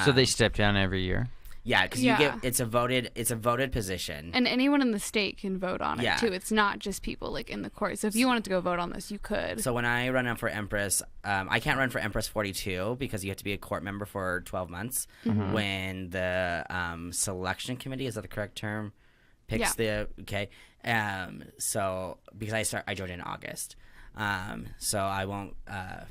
So they step down every year. Yeah, because you get it's a voted position, and anyone in the state can vote on it too. It's not just people like in the court. So if you wanted to go vote on this, you could. So when I run up for Empress, I can't run for Empress 42 because you have to be a court member for 12 months. Mm-hmm. When the selection committee, is that the correct term, picks so because I joined in August, so I won't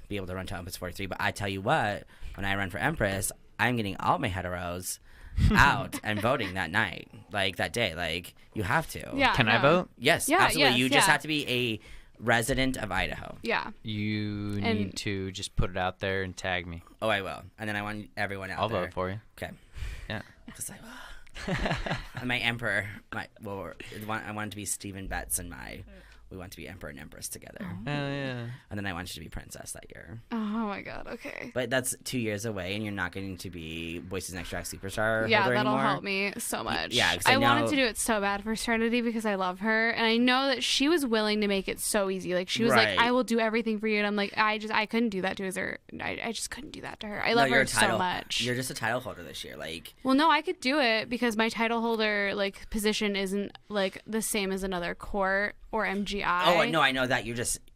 be able to run to Empress 43. But I tell you what, when I run for Empress, I'm getting all my heteros out and voting that night, like that day. Like, you have to. Yeah. Can I vote? Yes, absolutely. You just have to be a resident of Idaho. Yeah. You need to just put it out there and tag me. Oh, I will. And then I want everyone out I'll there. vote for you. Okay. Yeah. Because and my emperor, I want it to be Stephen Betts, and we want to be emperor and empress together. Oh yeah. And then I want you to be princess that year. Oh my god. Okay. But that's 2 years away, and you're not getting to be Boise's Next Track Superstar. Yeah, holder that'll anymore. help me so much. Yeah, I wanted to do it so bad for Serenity because I love her, and I know that she was willing to make it so easy. Like, she was like, "I will do everything for you," and I'm like, I couldn't do that to her. I just couldn't do that to her. I love her so much. You're just a title holder this year, like. Well, no, I could do it because my title holder position isn't like the same as another court or MGI. Oh no, I know that.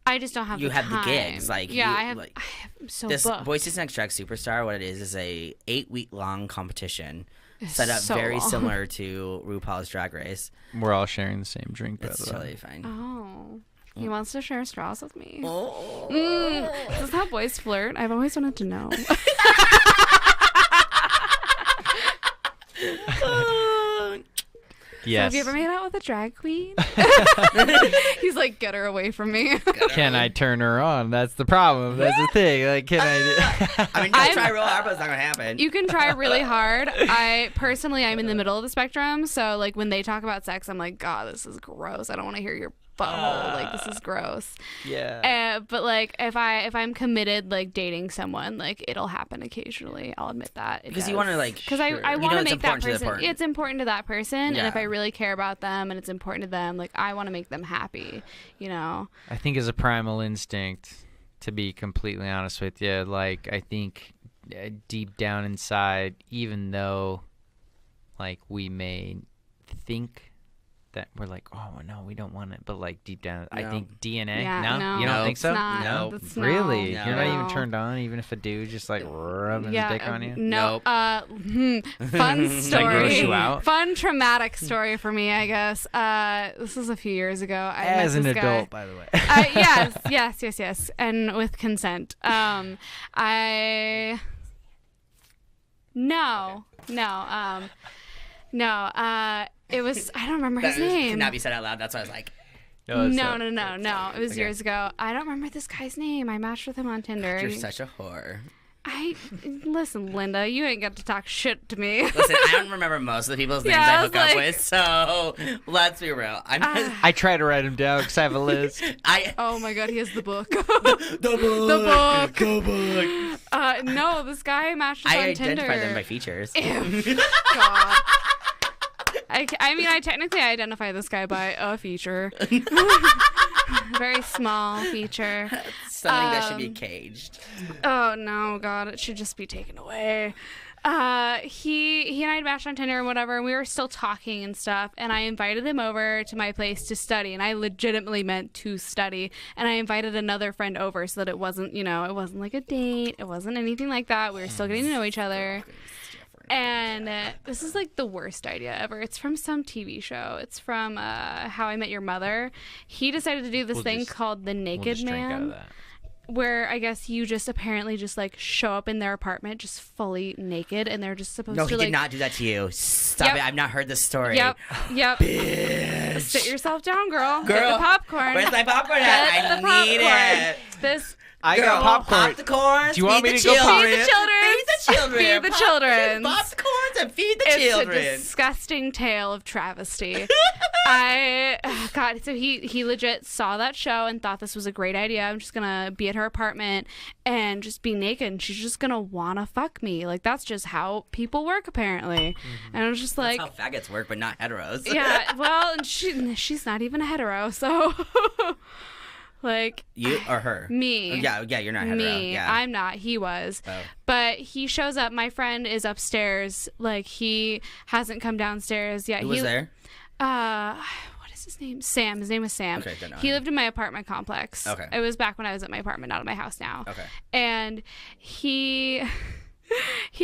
I just don't have the time. You have the gigs, like. Yeah, I have so this booked. Boise's Next Track Superstar. What it is a 8-week long competition set up so very long. similar to RuPaul's Drag Race. We're all sharing the same drink. It's totally fine. Oh, he wants to share straws with me. Oh. Is this how boys flirt? I've always wanted to know. Yes. So have you ever made out with a drag queen? He's like, get her away from me. Can I turn her on? That's the problem. That's the thing. Like, can I? I mean, you can try real hard, but it's not gonna happen. You can try really hard. I'm in the middle of the spectrum, so like when they talk about sex, I'm like, God, this is gross. I don't want to hear your butthole. Like, this is gross. Yeah. But like if I'm committed, like dating someone, like it'll happen occasionally. I'll admit that. Because you want to like. Because I want to make that person. It's important to that person, Yeah. and if I really care about them and it's important to them, like I want to make them happy. You know. I think it's a primal instinct, to be completely honest with you. Like, I think deep down inside, even though like we may think that we're like, oh no, we don't want it, but like deep down, I think DNA. Yeah, no, you don't think so? No. Really? No. You're not even turned on, even if a dude just like rubbing his dick on you? No. Nope. Fun story. Like, gross you out? Fun traumatic story for me, I guess. This was a few years ago. I met As an this adult, guy. by the way. Yes, and with consent. It was, I don't remember his name. Cannot be said out loud. That's why I was like. No. It was years ago. I don't remember this guy's name. I matched with him on Tinder. You're such a whore. Listen, Linda, you ain't got to talk shit to me. Listen, I don't remember most of the people's names I hook up with, so let's be real. I try to write them down because I have a list. Oh my god, he has the book. The book. No, this guy matched us on Tinder. I identify them by features. Ew. God. I technically identify this guy by a feature. Very small feature. Something that should be caged. Oh no, God, it should just be taken away. He and I had matched on Tinder and whatever, and we were still talking and stuff, and I invited him over to my place to study, and I legitimately meant to study, and I invited another friend over so that it wasn't, it wasn't like a date, it wasn't anything like that, we were still getting to know each other. And this is like the worst idea ever. It's from some TV show. It's from How I Met Your Mother. He decided to do this thing called The Naked Man, where I guess you just apparently just like show up in their apartment just fully naked, and they're just supposed to No, he did not do that to you. Stop it. I've not heard this story. Yep. Bitch. Sit yourself down, girl. Get the popcorn. Where's my popcorn at? I need it. I got popcorn. Pop the corns. Do you want me to go go Feed the children. Feed the children. Feed the children. Pop the corns and feed the It's children. a disgusting tale of travesty. God, so he legit saw that show and thought this was a great idea. I'm just gonna be at her apartment and just be naked, and she's just gonna wanna fuck me. Like, that's just how people work, apparently. And I was just like, that's how faggots work, but not heteros. yeah, well, and she's not even a hetero, so like, you or her? me. Yeah, you're not hetero. Me. Yeah. I'm not. He was. Oh. But he shows up. My friend is upstairs. Like, he hasn't come downstairs yet. Who was there? What is his name? Sam. His name was Sam. Okay, don't know he him. lived in my apartment complex. Okay. It was back when I was at my apartment, not at my house now. Okay. And he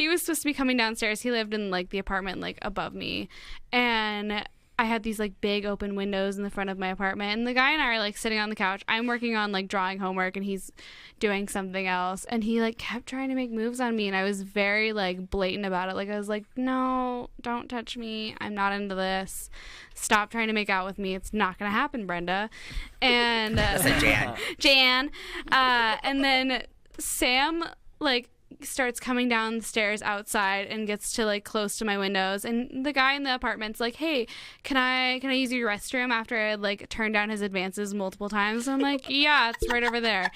was supposed to be coming downstairs. He lived in like the apartment like above me, and I had these like big open windows in the front of my apartment, and the guy and I are like sitting on the couch. I'm working on like drawing homework, and he's doing something else, and he like kept trying to make moves on me, and I was very like blatant about it. Like, I was like, no, don't touch me. I'm not into this. Stop trying to make out with me. It's not gonna happen, Brenda. And Jan. Jan. And then Sam like starts coming down the stairs outside and gets to like close to my windows, and the guy in the apartment's like, hey, can I use your restroom, after I had like turned down his advances multiple times. So I'm like, yeah, it's right over there.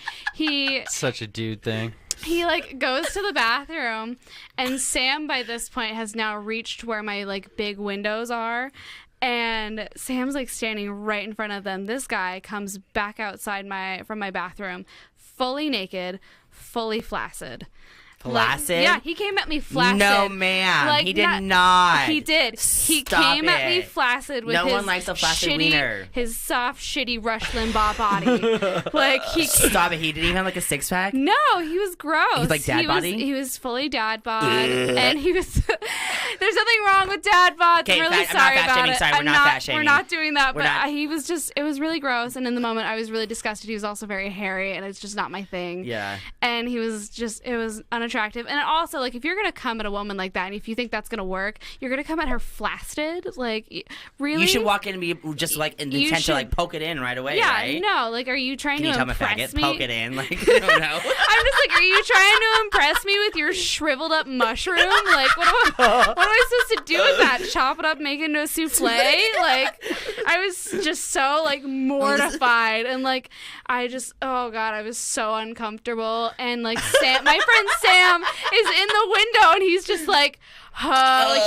Such a dude thing. He like goes to the bathroom, and Sam by this point has now reached where my like big windows are, and Sam's like standing right in front of them. This guy comes back outside from my bathroom, fully naked, fully flaccid. Flaccid? Yeah, he came at me flaccid. No, ma'am. Like, he did not. He did. He Stop came at me it. flaccid with No his one likes a flaccid shitty, wiener. his soft, shitty Rush Limbaugh body. Like, he... Stop it. He didn't even have like a six pack? No, he was gross. He was like dad body? He was fully dad bod, and he was... There's nothing wrong with dad bods. I'm really sorry about it. Sorry, we're not fat shaming. We're not doing that, We're but not. he was just... It was really gross, and in the moment, I was really disgusted. He was also very hairy, and it's just not my thing. Yeah. And he was just... It was unattractive. And also, like, if you're going to come at a woman like that, and if you think that's going to work, you're going to come at her flaccid? Like, really? You should walk in and be just like in the intent to like poke it in right away, yeah, right? no. Like, are you trying Can you to tell I'm a impress faggot? me? Poke it in. Like, I don't know. I'm just like, are you trying to impress me with your shriveled up mushroom? Like, what am I supposed to do with that? Chop it up, make it into a souffle? Like, I was just so like mortified, and like I just, oh god, I was so uncomfortable. And like my friend Sam is in the window, and he's just like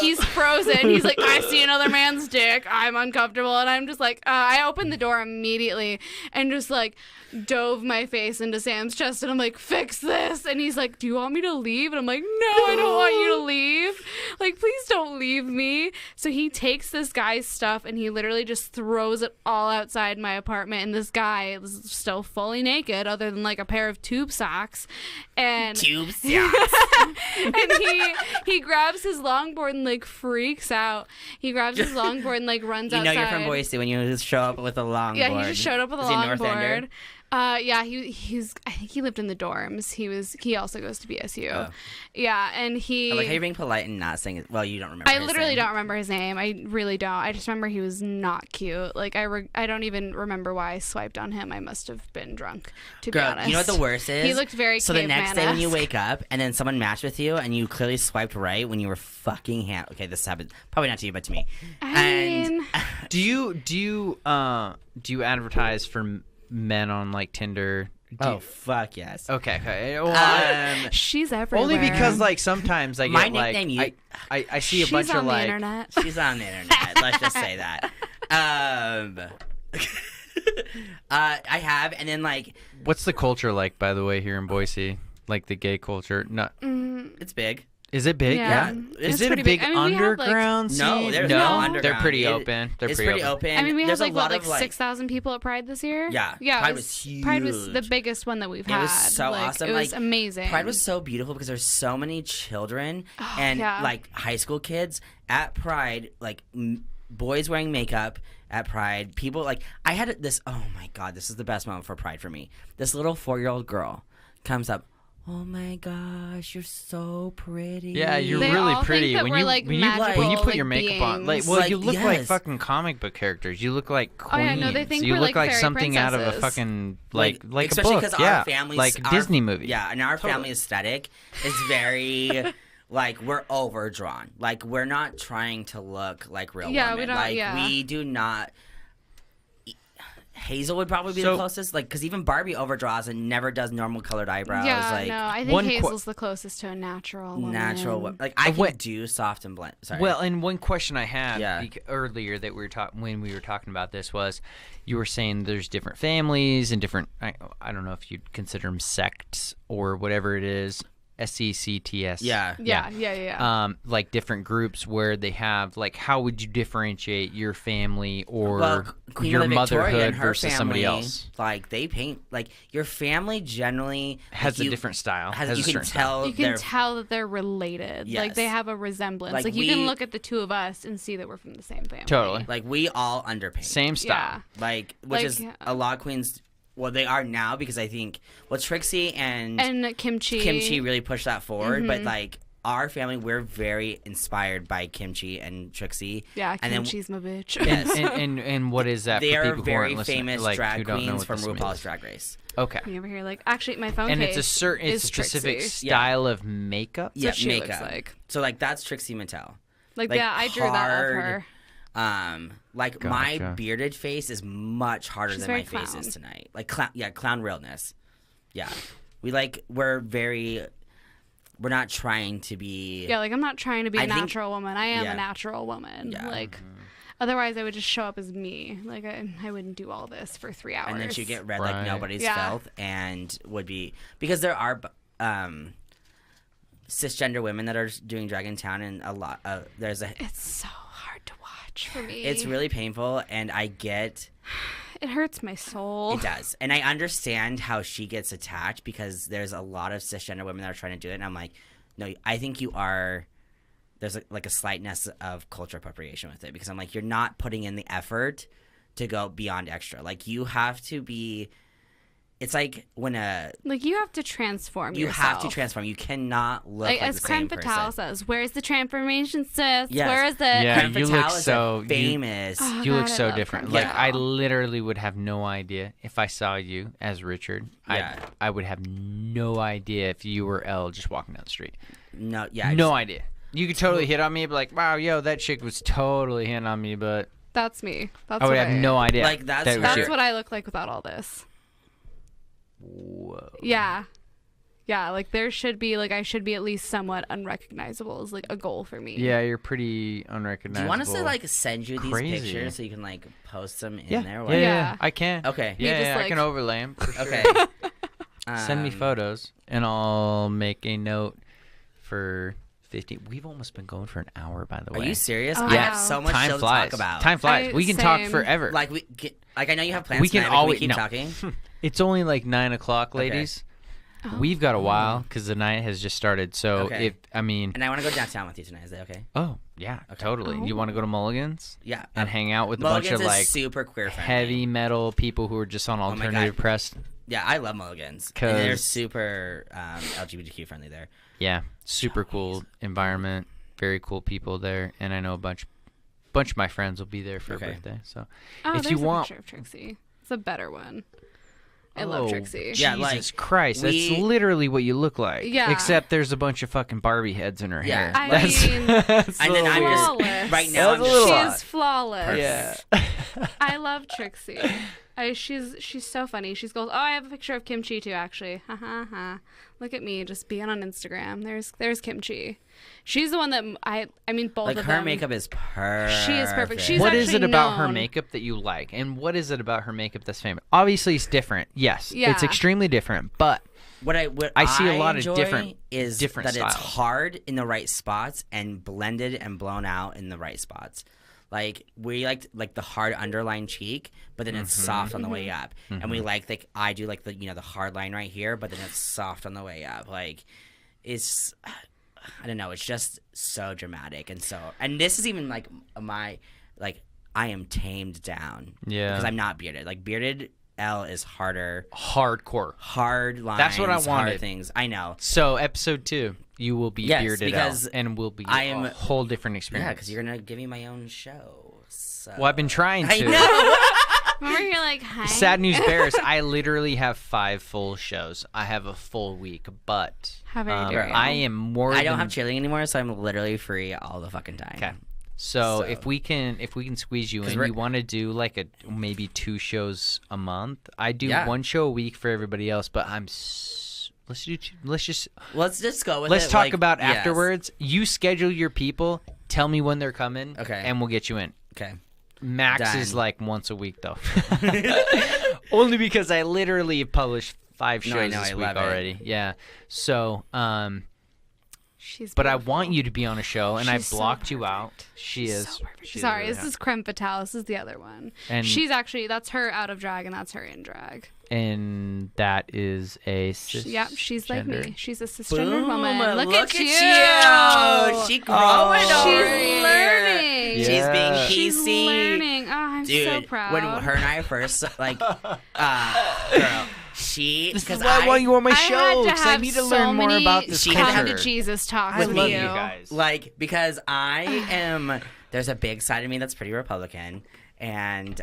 he's frozen. He's like, I see another man's dick. I'm uncomfortable, and I'm just like, I opened the door immediately and just like dove my face into Sam's chest, and I'm like, fix this. And he's like, do you want me to leave? And I'm like, no, I don't want you to leave. Like, please don't leave me. So he takes this guy's stuff, and he literally just throws it all outside my apartment, and this guy is still fully naked other than like a pair of tube socks. And Tube socks. and he grabs his longboard and like freaks out. He grabs his longboard and like runs outside. You know you're from Boise when you just show up with a longboard. Yeah, he just showed up with a Is he North longboard. Ender? Yeah, he's. I think he lived in the dorms. He also goes to BSU. Oh. Yeah, and he. I like how you're being polite and not saying it. Well, you don't remember. I his literally name. don't remember his name. I really don't. I just remember he was not cute. Like I don't even remember why I swiped on him. I must have been drunk, to be Girl, honest. you know what the worst is? He looked very So the next day when you caveman-esque. wake up and then someone matched with you and you clearly swiped right when you were fucking okay, this happened probably not to you but to me. I mean, Do you advertise for men on like Tinder? Fuck yes. Okay. Well, she's everywhere. only because like sometimes I get My like nickname, I see a she's bunch on of the like internet. She's on the internet. Let's just say that. I have, and then like what's the culture like, by the way, here in Boise? Like the gay culture? Not it's big. is it big? Yeah. Is It's it a pretty big big. I mean, we have, like- underground scene? No, there's no no underground. They're pretty It- open. They're it's pretty open. I mean, we There's had a like lot what, like of, like 6,000 people at Pride this year. Yeah, yeah. Pride was Pride was the huge. biggest one that we've It had. was so like, awesome. It was like, amazing. Pride was so beautiful because there's so many children and yeah. like high school kids at Pride, like boys wearing makeup at Pride. People like I had this. Oh my god, this is the best moment for Pride for me. This little 4-year-old girl comes up. oh my gosh, you're so pretty. Yeah, you're They really all pretty. think that we're, like, magical, when you put like, your makeup on, beings. you look like yes. fucking comic book characters. You look like queens. Oh, yeah, no, they think you we're, look like, like fairy something out of a princesses. fucking like a especially book. because Yeah, our family's like a Disney movie. Yeah, and our family aesthetic is very like we're overdrawn. Like we're not trying to look like real Yeah, women. we don't- Like yeah. we do not. Hazel would probably be So- the closest, like, because even Barbie overdraws and never does normal colored eyebrows. Yeah, like, no, I think one Hazel's the closest to a natural woman. natural. Like I can What- do soft and blend. Sorry. Well, and one question I had Yeah. earlier that we were when we were talking about this was, you were saying there's different families and different. I don't know if you'd consider them sects or whatever it is. SECTS. Yeah. Yeah. Like different groups where they have like, how would you differentiate your family or Well, Queen your of Victoria motherhood and her versus somebody family, else? Like they paint like your family generally Has like, a different style. Has, has you a can certain style. tell You can they're tell that they're related. Like they Yes. have a resemblance. Like, Like you can we- look at the two of us and see that we're from the same family. Totally. like we all underpaint. Same style. Like which Like, is a lot of queens. Well, they are now because I think Trixie and Kimchi really pushed that forward. But like our family, we're very inspired by Kimchi and Trixie. Yeah, and then Kimchi's my bitch. Yes. And what is that? they for are people who very aren't listening, famous like, who drag don't know queens what from this means? RuPaul's Drag Race. Okay. You ever hear like actually my phone And case it's a is specific Trixie. style of makeup. That's what she looks like. So like that's Trixie Mattel. Like, Like, yeah, I drew that of hard, her. Like my Gotcha. bearded face is much harder She's than my very face is clown. tonight. Like clown realness. Yeah, we're not trying to be. Yeah, like I'm not trying to be a I think- natural woman. I am yeah. a natural woman. Yeah. Like otherwise I would just show up as me. Like I wouldn't do all this for 3 hours. And then she'd get read Right. like nobody's Yeah. filth, and would be because there are cisgender women that are doing drag in town, and a lot. There's a. It's so hard to watch for me. It's really painful, and I get. It hurts my soul. It does. And I understand how she gets attacked because there's a lot of cisgender women that are trying to do it. And I'm like, no, I think you are. There's like a slightness of culture appropriation with it because I'm like, you're not putting in the effort to go beyond extra. Like, you have to be. It's like when Like you have to transform you yourself. have to transform. You cannot look like as the Creme same Fatale person. says, where's the transformation, sis? Yes. Where is it? Yeah, Creme you Fatale look is so- a famous. Oh, You look God, I so love different. Creme Like Yeah. I Fatale. literally would have no idea if I saw you as Richard. Yeah. I would have no idea if you were Elle just walking down the street. No, yeah. No idea. You could totally hit on me, be like, "Wow, yo, that chick was totally hitting on me," but That's me. That's I would what have no idea. Like, that's that it was her- you. That's what I look like without all this. Whoa. Yeah. Yeah, like there should be like I should be at least somewhat unrecognizable is like a goal for me. Yeah, you're pretty Do unrecognizable. you want us to like send you these Crazy. pictures so you can like post them in Yeah, there? yeah, Yeah. I can. Okay. Me Yeah, just, yeah, I like- can overlay them. For sure. Okay. Send me Um, photos, and I'll make a note for 50. We've almost been going for an hour, by the Are way. you serious? Oh, I have wow. so much Time still flies. to talk about. Time flies. We can talk same. forever. Like I know you have plans. We can tonight, always- keep no. talking. It's only like 9 o'clock, ladies. We've got a while because the night has just started. So Okay. And I want to go downtown with you tonight. Is that okay? Oh yeah, totally. You want to go to Mulligan's? Yeah. And hang out with a Mulligan's bunch of is like super queer friendly. heavy metal people who are just on my alternative God. press. Yeah, I love Mulligan's. 'Cause- And they're super LGBTQ friendly there. Yeah, super cool environment. Very cool people there, and I know a bunch of my friends will be there for Okay. a birthday. So Oh, if there's you a want, picture of Trixie. It's a better one. I love Trixie. Yeah, Jesus like, Christ, we- that's literally what you look like. Yeah. Except there's a bunch of fucking Barbie heads in her Yeah. hair. I That's, mean, that's And then a I'm little just- weird. flawless. right now, I'm That's a just little She odd. is flawless. Yeah. I love Trixie. She's so funny. She's goes, oh, I have a picture of Kimchi too, actually. Ha ha ha. Look at me, just being on Instagram. There's Kimchi. She's the one that I mean both like of her them. makeup is perfect. She is perfect. She's What is it actually about her known- makeup that you like, and what is it about her makeup that's famous? Obviously, it's different. Yes, Yeah. it's extremely different. But What I see a lot of enjoy different is different that styles. it's hard in the right spots and blended and blown out in the right spots. Like we like the hard underline cheek, but then it's soft on the way up. And we like I do like the the hard line right here, but then it's soft on the way up. Like it's I don't know, it's just so dramatic and this is even like my I am tamed down. Yeah. Because I'm not bearded. Like bearded Elle is harder. Hardcore. Hard lines. That's what I wanted. Hard things. I know. So episode 2, you will be bearded because out, and will be a whole different experience. Yeah, because you're gonna give me my own show. So. Well, I've been trying to. I know. Remember, you're like, hi. Sad news bears, I literally have 5 full shows. I have a full week, but How very dare you. I am more. I don't have cheerleading anymore, so I'm literally free all the fucking time. Okay. So if we can squeeze you in, you want to do like maybe 2 shows a month. I do 1 show a week for everybody else, but let's just go with it. Let's talk about afterwards. You schedule your people. Tell me when they're coming. Okay. And we'll get you in. Okay. Max is like once a week though. Only because I literally published 5 shows this week already. Yeah. So, but I want you to be on a show, and I blocked you out. Sorry, this is Creme Fatale. This is the other one. And that's her out of drag, and that's her in drag. And that is a yep, she's like me. She's a cisgender woman. Look at you. She growing over She's learning. Yeah. She's being PC. She's learning. Oh, I'm so proud. When her and I first girl, this is why I want you on my show, because I need to learn more about this culture. Come to Jesus talk with you guys. Like, because I am, there's a big side of me that's pretty Republican, and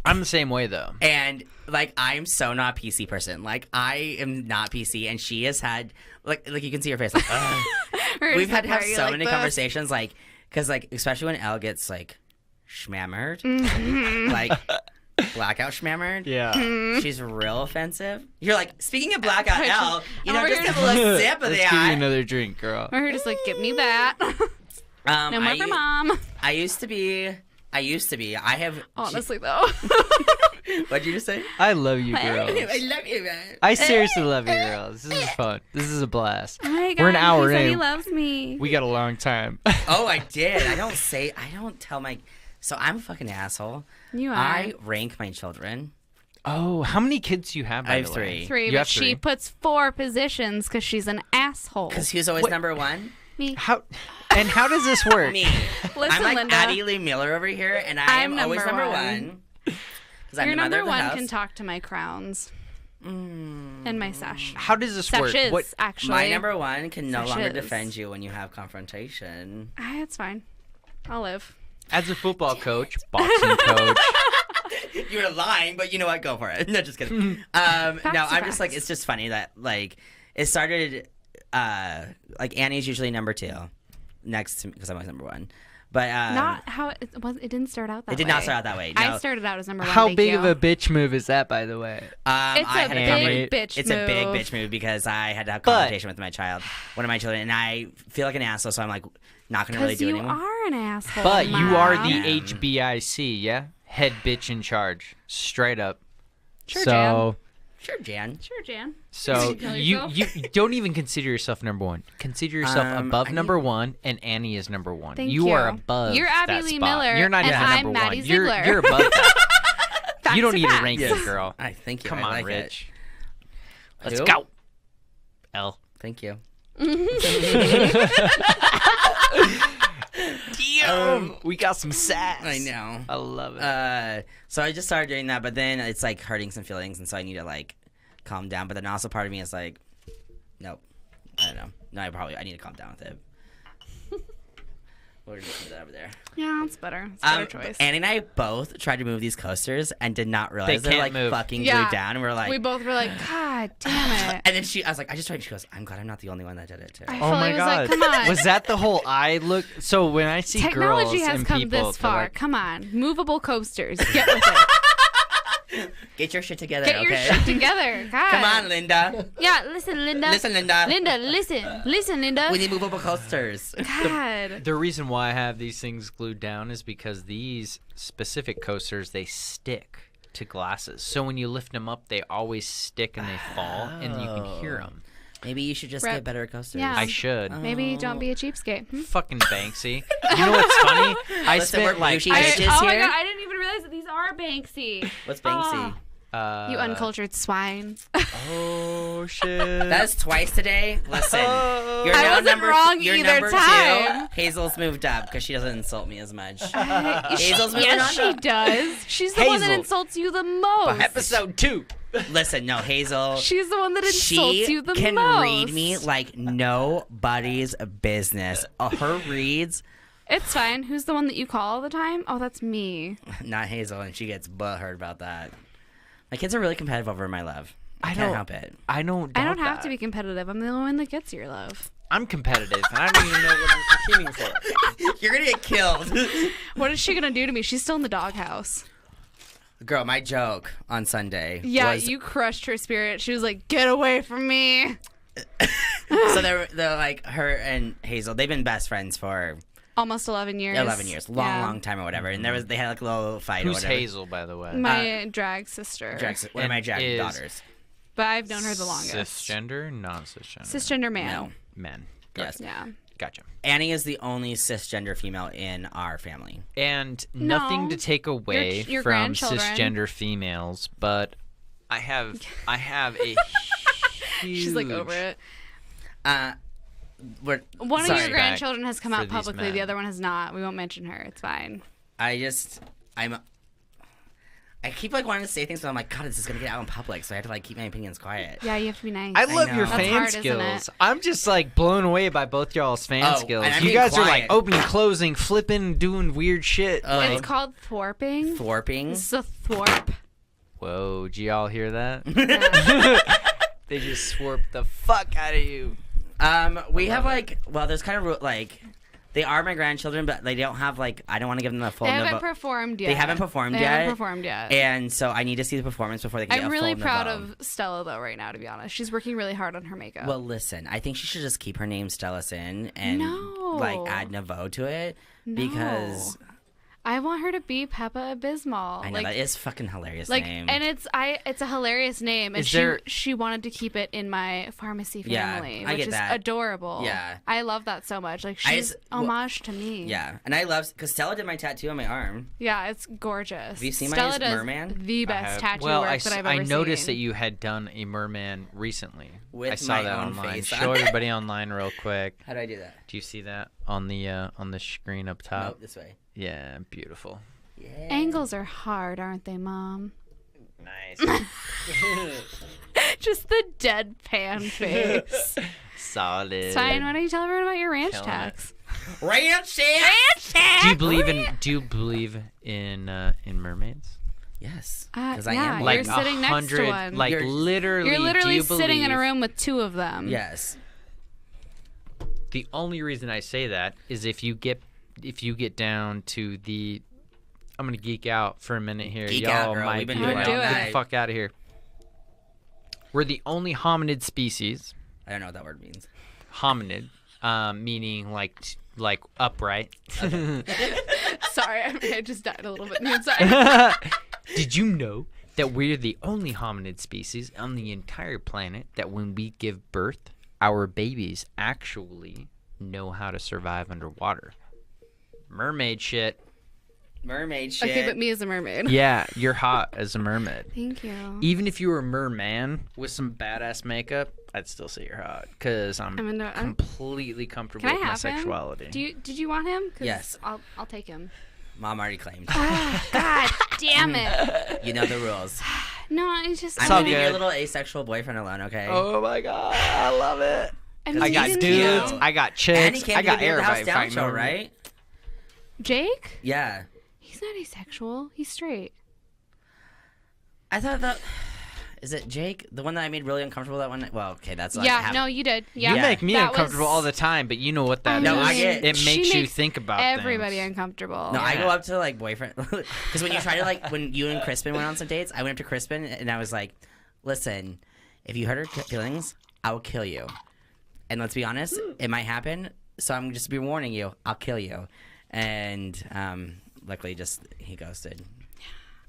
I'm the same way though. And like, I'm so not PC person. Like, I am not PC, and she has had like you can see her face. Like, we've had to have so many conversations, like, because like especially when Elle gets like schmammered, like blackout schmammered. Yeah, she's real offensive. You're like, speaking of blackout Elle, just have a little sip of the eye. Give me another drink, girl. Or just like, give me that. No more for mom. I used to be. I have. Honestly, though. What'd you just say? I love you, girls. I love you, man. I seriously love you, girls. This is fun. This is a blast. Oh my God, we're an hour in. He loves me. We got a long time. Oh, I did. I don't tell my. So I'm a fucking asshole. You are. I rank my children. Oh, how many kids do you have? I have 3. 3, but she puts 4 positions because she's an asshole. Because who's always number 1? Me. How does this work? Me. Listen, I'm like Linda. Addie Lee Miller over here, and I'm always number 1. Your number 1 can talk to my crowns and my sash. How does this work? Actually, my number 1 can no longer defend you when you have confrontation. It's fine. I'll live. As a football coach, boxing coach. You were lying, but you know what? Go for it. No, just kidding. No, I'm just like, it's just funny that like it started. Like Annie's usually number 2, next to me because I'm always number 1. But not how it was. It didn't start out that way. It did not start out that way. No. I started out as number 1. How big of a bitch move is that, by the way? It's a big bitch It's a big bitch move because I had to have confrontation with one of my children, and I feel like an asshole, so I'm like not going to really do it anymore. You are an asshole. But you are the HBIC, yeah? Head bitch in charge. Straight up. Sure, Jan. Sure, Jan. So you don't even consider yourself number 1. Consider yourself above number 1, and Annie is number 1. Thank you are above. You're Abby that Lee spot. Miller. You're not even and number I'm 1. Maddie Ziegler. You're above that. You don't need to rank it, girl. I thank you. Come on, like Rich. It. Let's go. Elle. Thank you. We got some sass. I know. I love it. So I just started doing that, but then it's like hurting some feelings, and so I need to like calm down. But then also part of me is like, nope. I don't know. No, I need to calm down with it. We're gonna put that over there. Yeah, it's better. It's a better choice. Annie and I both tried to move these coasters and did not realize they're like fucking glued down. And we're like, we both were like, God damn it. And then I was like, I just tried. She goes, I'm glad I'm not the only one that did it too. Oh my God. Like, come on. Was that the whole eye look? So when I see Technology girls has and come people, this far. like, Come on. Movable coasters. Get with it. Get your shit together, Get your shit together. God. Come on, Linda. Yeah, listen, Linda. Listen, Linda. Linda, listen. Listen, Linda. We need movable coasters. God. The reason why I have these things glued down is because these specific coasters, they stick to glasses. So when you lift them up, they always stick and they fall, and you can hear them. Maybe you should just get better coasters. Yeah. I should. Maybe don't be a cheapskate. Fucking Banksy. You know what's funny? I spent like... Oh my God, I didn't even realize that these are Banksy. What's Banksy? You uncultured swine. Oh shit! That's twice today. Listen, you're I now wasn't wrong you're either number time. 2. Hazel's moved up because she doesn't insult me as much. Hazel's moving Yes, on she does. She's the one that Hazel. insults you the most. Episode 2. Listen, no, Hazel. She's the one that insults you the most. She can read me like nobody's business. Her reads. It's fine. Who's the one that you call all the time? Oh, that's me. Not Hazel, and she gets butthurt about that. My kids are really competitive over my love. I can't help it. I don't have to be competitive. I'm the only one that gets your love. I'm competitive, and I don't even know what I'm competing for. You're gonna get killed. What is she gonna do to me? She's still in the doghouse. Girl, my joke on Sunday was... you crushed her spirit. She was like, get away from me. So they're like, her and Hazel, they've been best friends for... almost 11 years. 11 years. Long time or whatever. And they had like a little fight or Who's whatever. Hazel, by the way? My drag sister. One of my drag daughters. But I've known her the longest. Cisgender? Non-cisgender? Cisgender man. No. Men. Yes. Yeah. Gotcha. Annie is the only cisgender female in our family. And nothing to take away your from grandchildren. cisgender females, but I have a huge... She's like over it. One of your grandchildren has come out publicly. The other one has not. We won't mention her. It's fine. I keep like wanting to say things, but I'm like, God, this is gonna get out in public, so I have to like keep my opinions quiet. Yeah, you have to be nice. I love your That's fan hard, skills. I'm just like blown away by both y'all's fan skills. and I'm You being guys are like quiet. opening, closing, flipping, doing weird shit. It's called thwarping. Thwarping. It's a thwarp. Whoa, did y'all hear that? They just swarped the fuck out of you. We have like, well, there's kind of like, they are my grandchildren, but they don't have like, I don't want to give them the full. They haven't performed yet. They haven't performed yet. And And so I need to see the performance before they can get I'm a really full proud nouveau. of Stella though right now, to be honest. She's working really hard on her makeup. Well, listen, I think she should just keep her name Stella Sin and like add Nouveau to it because I want her to be Peppa Abysmal. I know that is fucking hilarious name. And it's a hilarious name, and she wanted to keep it in my pharmacy family, which is adorable. Yeah, I love that so much. Like she's homage to me. Yeah, and I love because Stella did my tattoo on my arm. Yeah, it's gorgeous. Have you seen Stella my merman? The best tattoo work that I've ever seen. I noticed that you had done a merman recently. With I saw that own online. face Show everybody online real quick. How do I do that? Do you see that on the screen up top? Nope, this way. Yeah, beautiful. Yeah. Angles are hard, aren't they, Mom? Nice. Just the deadpan face. Solid. It's fine. Why don't you tell everyone about your ranch tax? Ranch tax. Do you believe in mermaids? Yes. Because I am. You're sitting next to one. Like you're literally sitting in a room with 2 of them. Yes. The only reason I say that is if you get down to the, I'm gonna geek out for a minute here. Geek Y'all out, girl. might We've been be doing like, it all get night. the fuck out of here. We're the only hominid species. I don't know what that word means. Hominid, meaning like upright. Sorry, I just died a little bit inside. Did you know that we're the only hominid species on the entire planet that when we give birth, our babies actually know how to survive underwater? Mermaid shit. Mermaid shit. Okay, but me as a mermaid. Yeah, you're hot as a mermaid. Thank you. Even if you were a merman with some badass makeup, I'd still say you're hot because I'm completely comfortable with my sexuality. Did you want him? 'Cause yes. I'll take him. Mom already claimed. God damn it. You know the rules. No, it's just. I'm leaving your little asexual boyfriend alone, okay? Oh my god, I love it. I got dudes, cute. I got chicks, I got everybody fighting show, right? Jake? Yeah. He's not asexual. He's straight. I thought that. Is it Jake? The one that I made really uncomfortable that one? Well, okay, that's like. Yeah, no, you did. Yeah. You make me uncomfortable all the time, but you know what that is. No, I get it makes you think about everybody things. uncomfortable. No, I go up to like boyfriend. Because when you try to like, when you and Crispin went on some dates, I went up to Crispin and I was like, listen, if you hurt her feelings, I will kill you. And let's be honest, it might happen. So I'm just be warning you, I'll kill you. And luckily, he ghosted.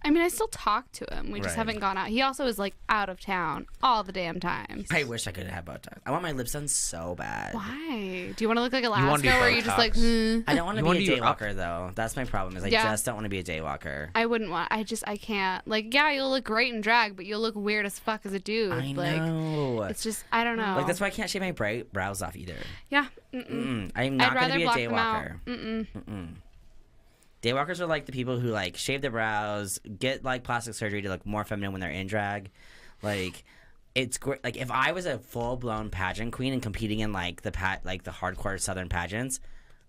I mean, I still talk to him. We just haven't gone out. He also is like out of town all the damn time. I wish I could have Botox. I want my lips done so bad. Why? Do you want to look like Alaska, or are you just like? I don't want to be a daywalker though. That's my problem. Is I just don't want to be a daywalker. I wouldn't want. I can't. Like, yeah, you'll look great in drag, but you'll look weird as fuck as a dude. I like, know. It's just I don't know. Like that's why I can't shave my brows off either. Yeah. I'm not going to be a daywalker. Daywalkers are like the people who like shave their brows, get like plastic surgery to look more feminine when they're in drag. Like it's great. Like if I was a full blown pageant queen and competing in like the hardcore Southern pageants,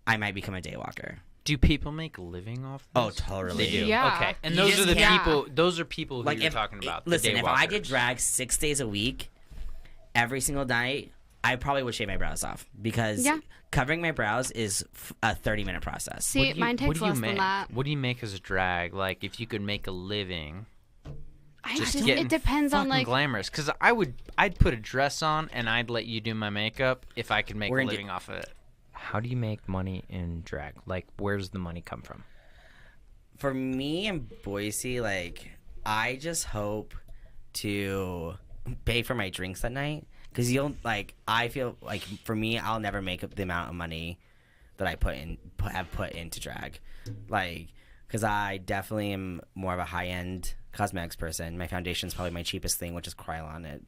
I might become a daywalker. Do people make a living off this? Oh, totally. They do. Yeah. Okay. And those are the people. Those are people who like you're talking about. Listen, the if I did drag 6 days a week, every single night, I probably would shave my brows off because covering my brows is a 30-minute process. See, mine takes less than that. What do you make as a drag? Like, if you could make a living, it depends on like glamorous. Because I'd put a dress on and I'd let you do my makeup if I could make a living off of it. How do you make money in drag? Like, where's the money come from? For me in Boise, like, I just hope to pay for my drinks at night. Because I feel like for me, I'll never make up the amount of money that I have put into drag. Like, because I definitely am more of a high-end cosmetics person. My foundation's probably my cheapest thing, which is Krylon.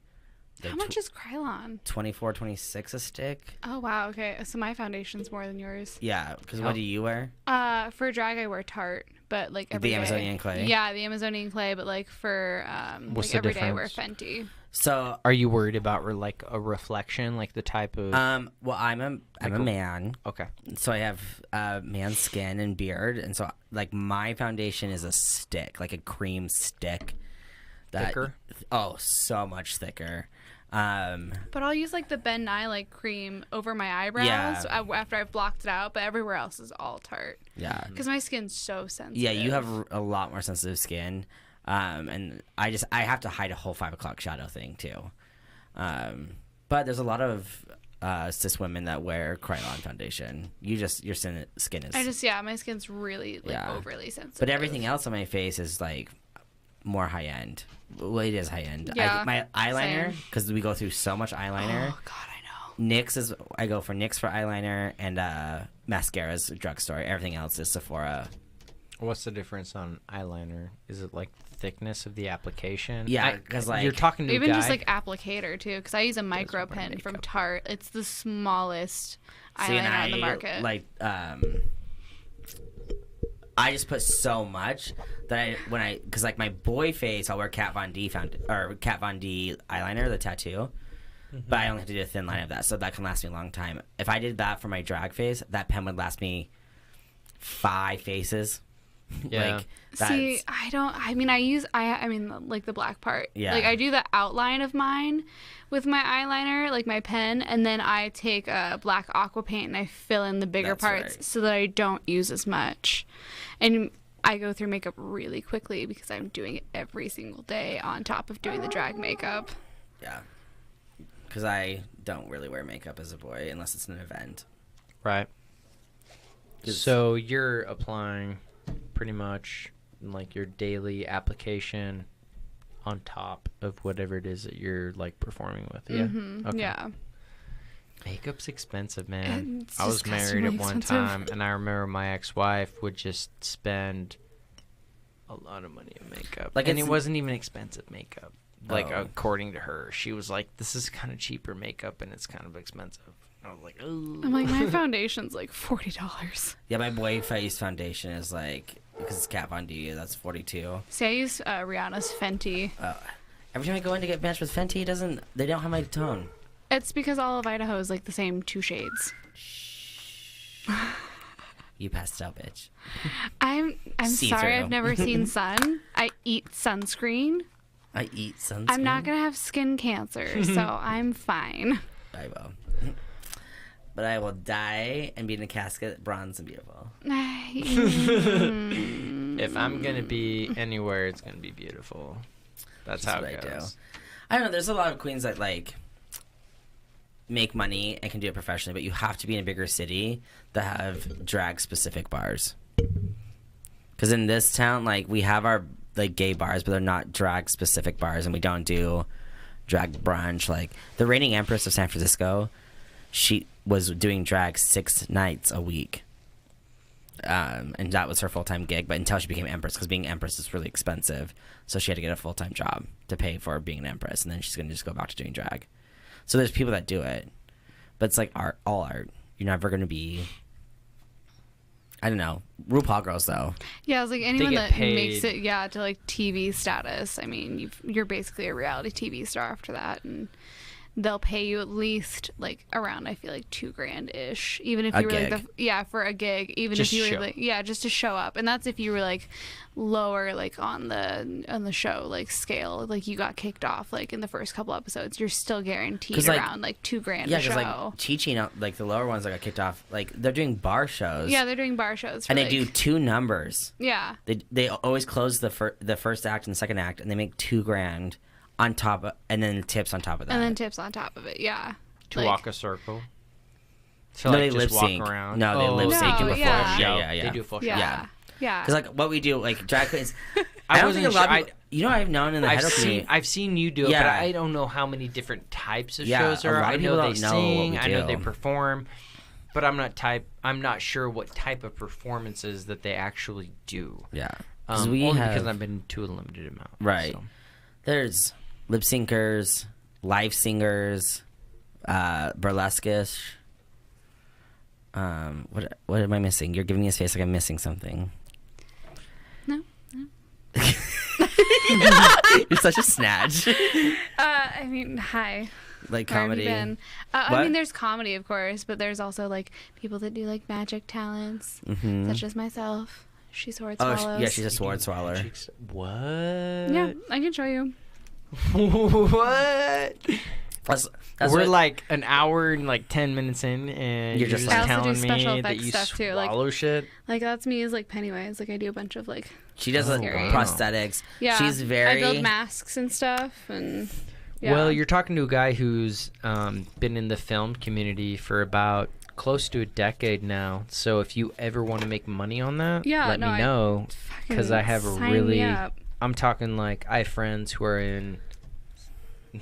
How much is Krylon? $24, $26 a stick. Oh, wow. Okay. So my foundation's more than yours. Yeah. Because what do you wear? For drag, I wear Tarte. But like every the day. Amazonian clay? Yeah, the Amazonian clay. But like for What's like the every day, I wear difference? Fenty. So are you worried about like a reflection, like the type of? Well, I'm a man. Okay. So I have man's skin and beard, and so like my foundation is a stick, like a cream stick. Thicker? Oh, so much thicker. But I'll use like the Ben Nye like cream over my eyebrows after I've blocked it out. But everywhere else is all Tarte. Yeah. Because my skin's so sensitive. Yeah, you have a lot more sensitive skin. And I have to hide a whole 5 o'clock shadow thing too. But there's a lot of cis women that wear Krylon foundation. Your skin is. My skin's really overly sensitive. But everything else on my face is like more high end. Well, it is high end. Yeah, my eyeliner, because we go through so much eyeliner. Oh God, I know. I go for NYX for eyeliner, and mascara's drugstore. Everything else is Sephora. What's the difference on eyeliner? Is it like thickness of the application? Yeah, because like you're talking to even a guy. just like applicator too, because I use a micro pen from Tarte. It's the smallest eyeliner on the market. Like I just put so much that because like my boy face, I'll wear Kat Von D eyeliner, the tattoo. But I only have to do a thin line of that, so that can last me a long time. If I did that for my drag face, that pen would last me 5 faces. Yeah. Like, See, I mean like the black part. Yeah. Like I do the outline of mine with my eyeliner, like my pen, and then I take a black aqua paint and I fill in the bigger parts so that I don't use as much. And I go through makeup really quickly because I'm doing it every single day on top of doing the drag makeup. Yeah. Because I don't really wear makeup as a boy unless it's an event. Right. So you're applying pretty much like your daily application on top of whatever it is that you're like performing with. Yeah. Mm-hmm. Okay. Yeah. Makeup's expensive, man. It's I was just married at one expensive. time, and I remember my ex-wife would just spend a lot of money on makeup. Like, and it it's- wasn't even expensive makeup. Like, Oh. according to her, she was like, "This is kind of cheaper makeup, and it's kind of expensive." And I was like, "Oh." I'm like, my foundation's like $40. Yeah, my boy face foundation is like, because it's Kat Von D, that's $42. See, I use Rihanna's Fenty. Every time I go in to get matched with Fenty, they don't have my tone. It's because all of Idaho is like the same 2 shades. You passed out, bitch. I'm See-through. sorry, I've never seen sun. I eat sunscreen. I eat sunscreen. I'm not gonna have skin cancer, so I'm fine. I will. But I will die and be in a casket, bronze and beautiful. If I'm gonna be anywhere, it's gonna be beautiful. That's how what it I goes. do. I don't know. There's a lot of queens that like make money and can do it professionally, but you have to be in a bigger city that have drag specific bars. Because in this town, like we have like gay bars, but they're not drag specific bars, and we don't do drag brunch. Like the reigning empress of San Francisco, she was doing drag 6 nights a week, and that was her full-time gig. But until she became empress, because being empress is really expensive, so she had to get a full-time job to pay for being an empress, and then she's gonna just go back to doing drag. So there's people that do it, but it's like art, all art. You're never gonna be, I don't know, RuPaul girls though. Yeah, I was like anyone get that paid. makes it, to like TV status. I mean, you're basically a reality TV star after that, and they'll pay you at least like around, I feel like $2,000 ish, even if you were gig. like for a gig, even Just if you show. were like just to show up, and that's if you were like lower like on the show like scale, like you got kicked off like in the first couple episodes, you're still guaranteed like, around like $2,000 Yeah, a show. because like Chi-Chi, like the lower ones that got kicked off, like they're doing bar shows. Yeah, they're doing bar shows for, and they like, do 2 numbers. Yeah. They always close the first act and the second act, and they make $2,000 on top of, and then tips on top of that. And then tips on top of it, yeah. To Like- walk a circle. So No, like they just lip sync. walk around. No, they lip sync No, before. yeah. Yeah. They do a full show. Yeah. Yeah. Because like what we do, like drag queens. I don't think a wasn't lot sure- of people, you know, I've known in the hetero community. I've seen you do it, Yeah. but I don't know how many different types of Yeah, shows a there are. lot I of know people they don't know what sing, we I know they do. perform, but I'm not sure what type of performances that they actually do. Yeah. Only because I've been to a limited amount. Right. So. There's lip syncers, live singers, burlesquish. What am I missing? You're giving me a face like I'm missing something. No. You're such a snatch. I mean, hi. Like Where have you comedy. been? I What? mean, there's comedy, of course, but there's also like people that do like magic talents, such as myself. She sword Oh, swallows. yeah, she's a sword swallower. What? Yeah, I can show you. What? That's We're what- like an hour and like 10 minutes in, and You're you're just just like- I also do telling special me that effects you stuff, too, like- swallow shit. Like that's me as like Pennywise. Like I do a bunch of like she does like Scary. prosthetics. yeah. She's I very. build masks and stuff and. Yeah. Well, you're talking to a guy who's been in the film community for about close to a decade now. So if you ever want to make money on that, Yeah, let no, me know. Because I have a sign really, me up. I'm talking like I have friends who are in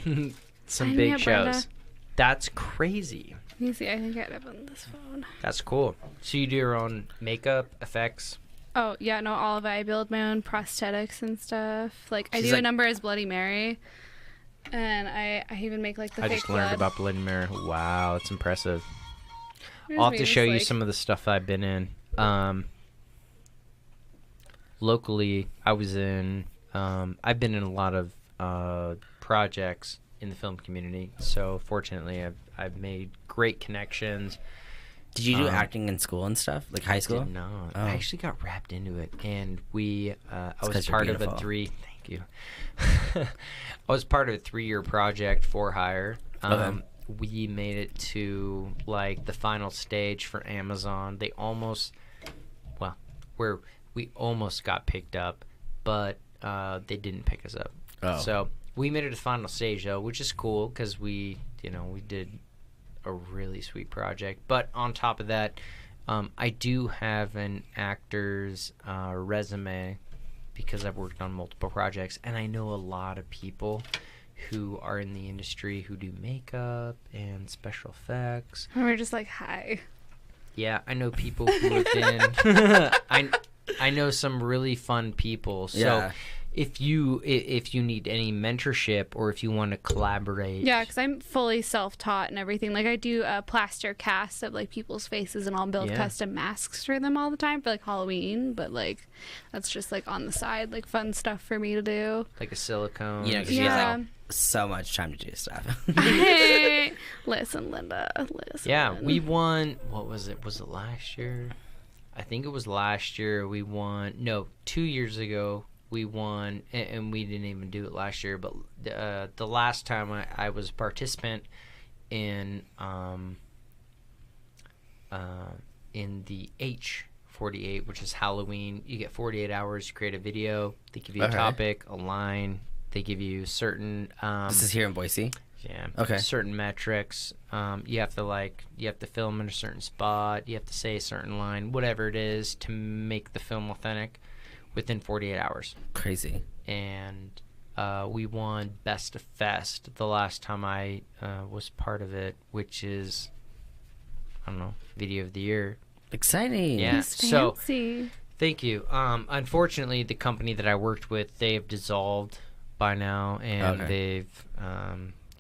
some Sign me big up, shows. Brenda. That's crazy. Let me see. I think I have it on this phone. That's cool. So you do your own makeup effects. Oh yeah, no, all of it. I build my own prosthetics and stuff. Like I She's do like- a number as Bloody Mary, and I even make like the I fake just learned blood. about Bloody Mary. Wow, it's impressive. Here's I'll have me to just, show you like- some of the stuff I've been in. Locally, I was in. I've been in a lot of projects in the film community. So fortunately, I've made great connections. Did you do acting in school and stuff, like high school? I did not. Oh. I actually got wrapped into it, and I was 'cause you're part of a beautiful. Thank you. I was part of a 3-year project for hire. Okay. We made it to like the final stage for Amazon. They almost, we almost got picked up, but they didn't pick us up. Oh. So we made it to the final stage though, which is cool because we did a really sweet project. But on top of that, I do have an actor's resume because I've worked on multiple projects, and I know a lot of people who are in the industry who do makeup and special effects. And we're just like, hi. Yeah, I know people who have been. I know some really fun people. So Yeah. if you need any mentorship or if you want to collaborate, Yeah, because I'm fully self-taught and everything. Like I do a plaster cast of like people's faces, and I'll build Yeah. custom masks for them all the time for like Halloween. But like that's just like on the side, like fun stuff for me to do. like a silicone. You know, 'cause she has like so much time to do stuff. Hey, listen, Linda. Listen. Yeah, we won. What was it? Was it last year? I think it was last year. We won. No, 2 years ago we won, and we didn't even do it last year. But the last time I was a participant in the H48, which is Halloween. You get 48 hours to create a video. They give you a Okay. topic, a line. They give you certain. This is here in Boise. Yeah. Okay. Certain metrics. You have to film in a certain spot. You have to say a certain line, whatever it is, to make the film authentic. within 48 hours. Crazy. And we won Best of Fest the last time I was part of it, which is, I don't know, Video of the Year. Exciting. Yeah. That's So fancy. thank you. Unfortunately, the company that I worked with, they have dissolved by now, and they've,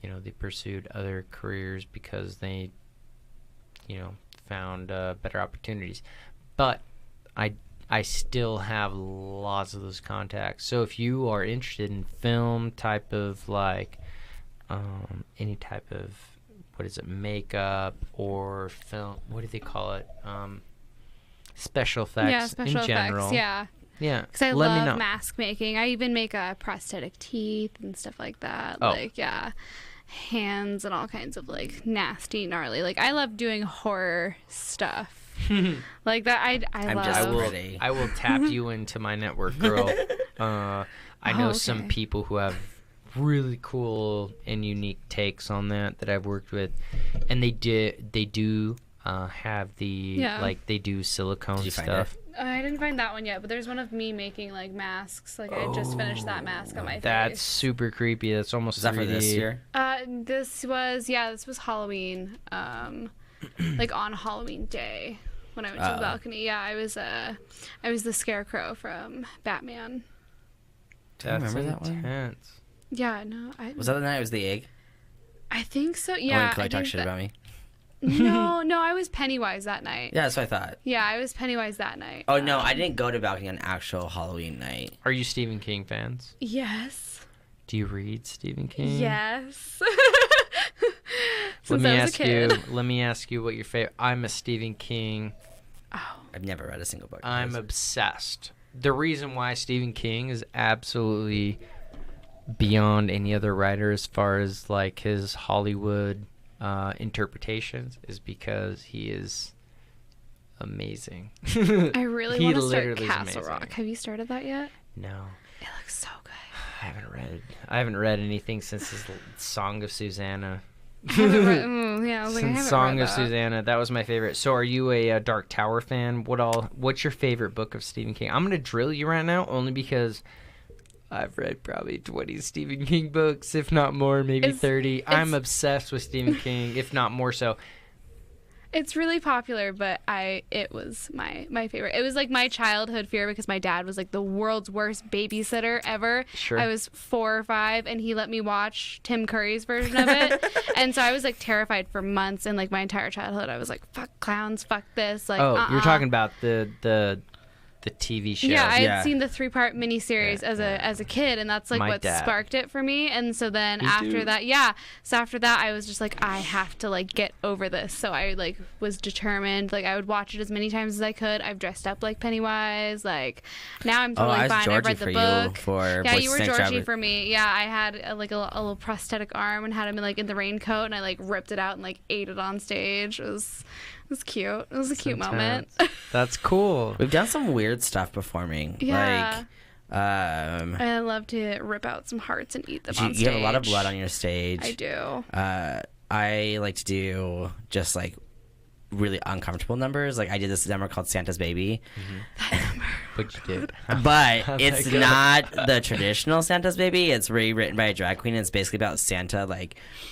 they pursued other careers because they, found better opportunities. But I still have lots of those contacts. So if you are interested in film type of any type of, makeup or film, what do they call it? Special effects Yeah, special in general. effects, yeah. Yeah. Because I let me know. love mask making. I even make prosthetic teeth and stuff like that. Oh. Hands and all kinds of nasty, gnarly. I love doing horror stuff. Like that. I love. Just ready. I will tap you into my network, girl. I know some people who have really cool and unique takes on that I've worked with, and they do have the they do silicone stuff. I didn't find that one yet, but there's one of me making masks. I just finished that mask on my face. That's super creepy. That's almost 3D. For this year? This was Halloween. On Halloween day when I went to the balcony. Yeah, I was the Scarecrow from Batman. Do you remember that one? Intense. Yeah, no. Was that the night it was the egg? I think so. Yeah. When Chloe talked shit about me? No, I was Pennywise that night. Yeah, that's what I thought. Yeah, I was Pennywise that night. Oh, no, I didn't go to balcony on actual Halloween night. Are you Stephen King fans? Yes. Do you read Stephen King? Yes. Let me ask you what your favorite. I'm a Stephen King. Oh. I've never read a single book. I'm obsessed. The reason why Stephen King is absolutely beyond any other writer as far as his Hollywood interpretations is because he is amazing. I really want to start literally is Castle amazing. Rock. Have you started that yet? No. It looks so good. I haven't read anything since his Song of Susanna. I haven't read, I was like, I Since haven't Song read of that. Susanna, that was my favorite. So, are you a Dark Tower fan? What's your favorite book of Stephen King? I'm gonna drill you right now, only because I've read probably 20 Stephen King books, if not more, maybe 30. I'm obsessed with Stephen King, if not more so. It's really popular, but it was my favorite. It was my childhood fear because my dad was the world's worst babysitter ever. Sure. I was 4 or 5, and he let me watch Tim Curry's version of it. And so I was terrified for months, and my entire childhood I was fuck clowns, fuck this. You're talking about the TV show. Yeah, I had seen the 3-part miniseries as a kid, and that's My what dad. sparked it for me. And so then after that, I was just I have to get over this. So I was determined. I would watch it as many times as I could. I've dressed up like Pennywise. Now I'm totally fine. I've read the book. You were Georgie for me. Yeah, I had a little prosthetic arm and had him in the raincoat, and I ripped it out and ate it on stage. It was cute. It was a cute moment. That's cool. We've done some weird stuff performing. Yeah. I love to rip out some hearts and eat them on stage. You have a lot of blood on your stage. I do. I like to do just really uncomfortable numbers. I did this number called Santa's Baby. Mm-hmm. Which you did. But it's not the traditional Santa's Baby. It's rewritten by a drag queen. It's basically about Santa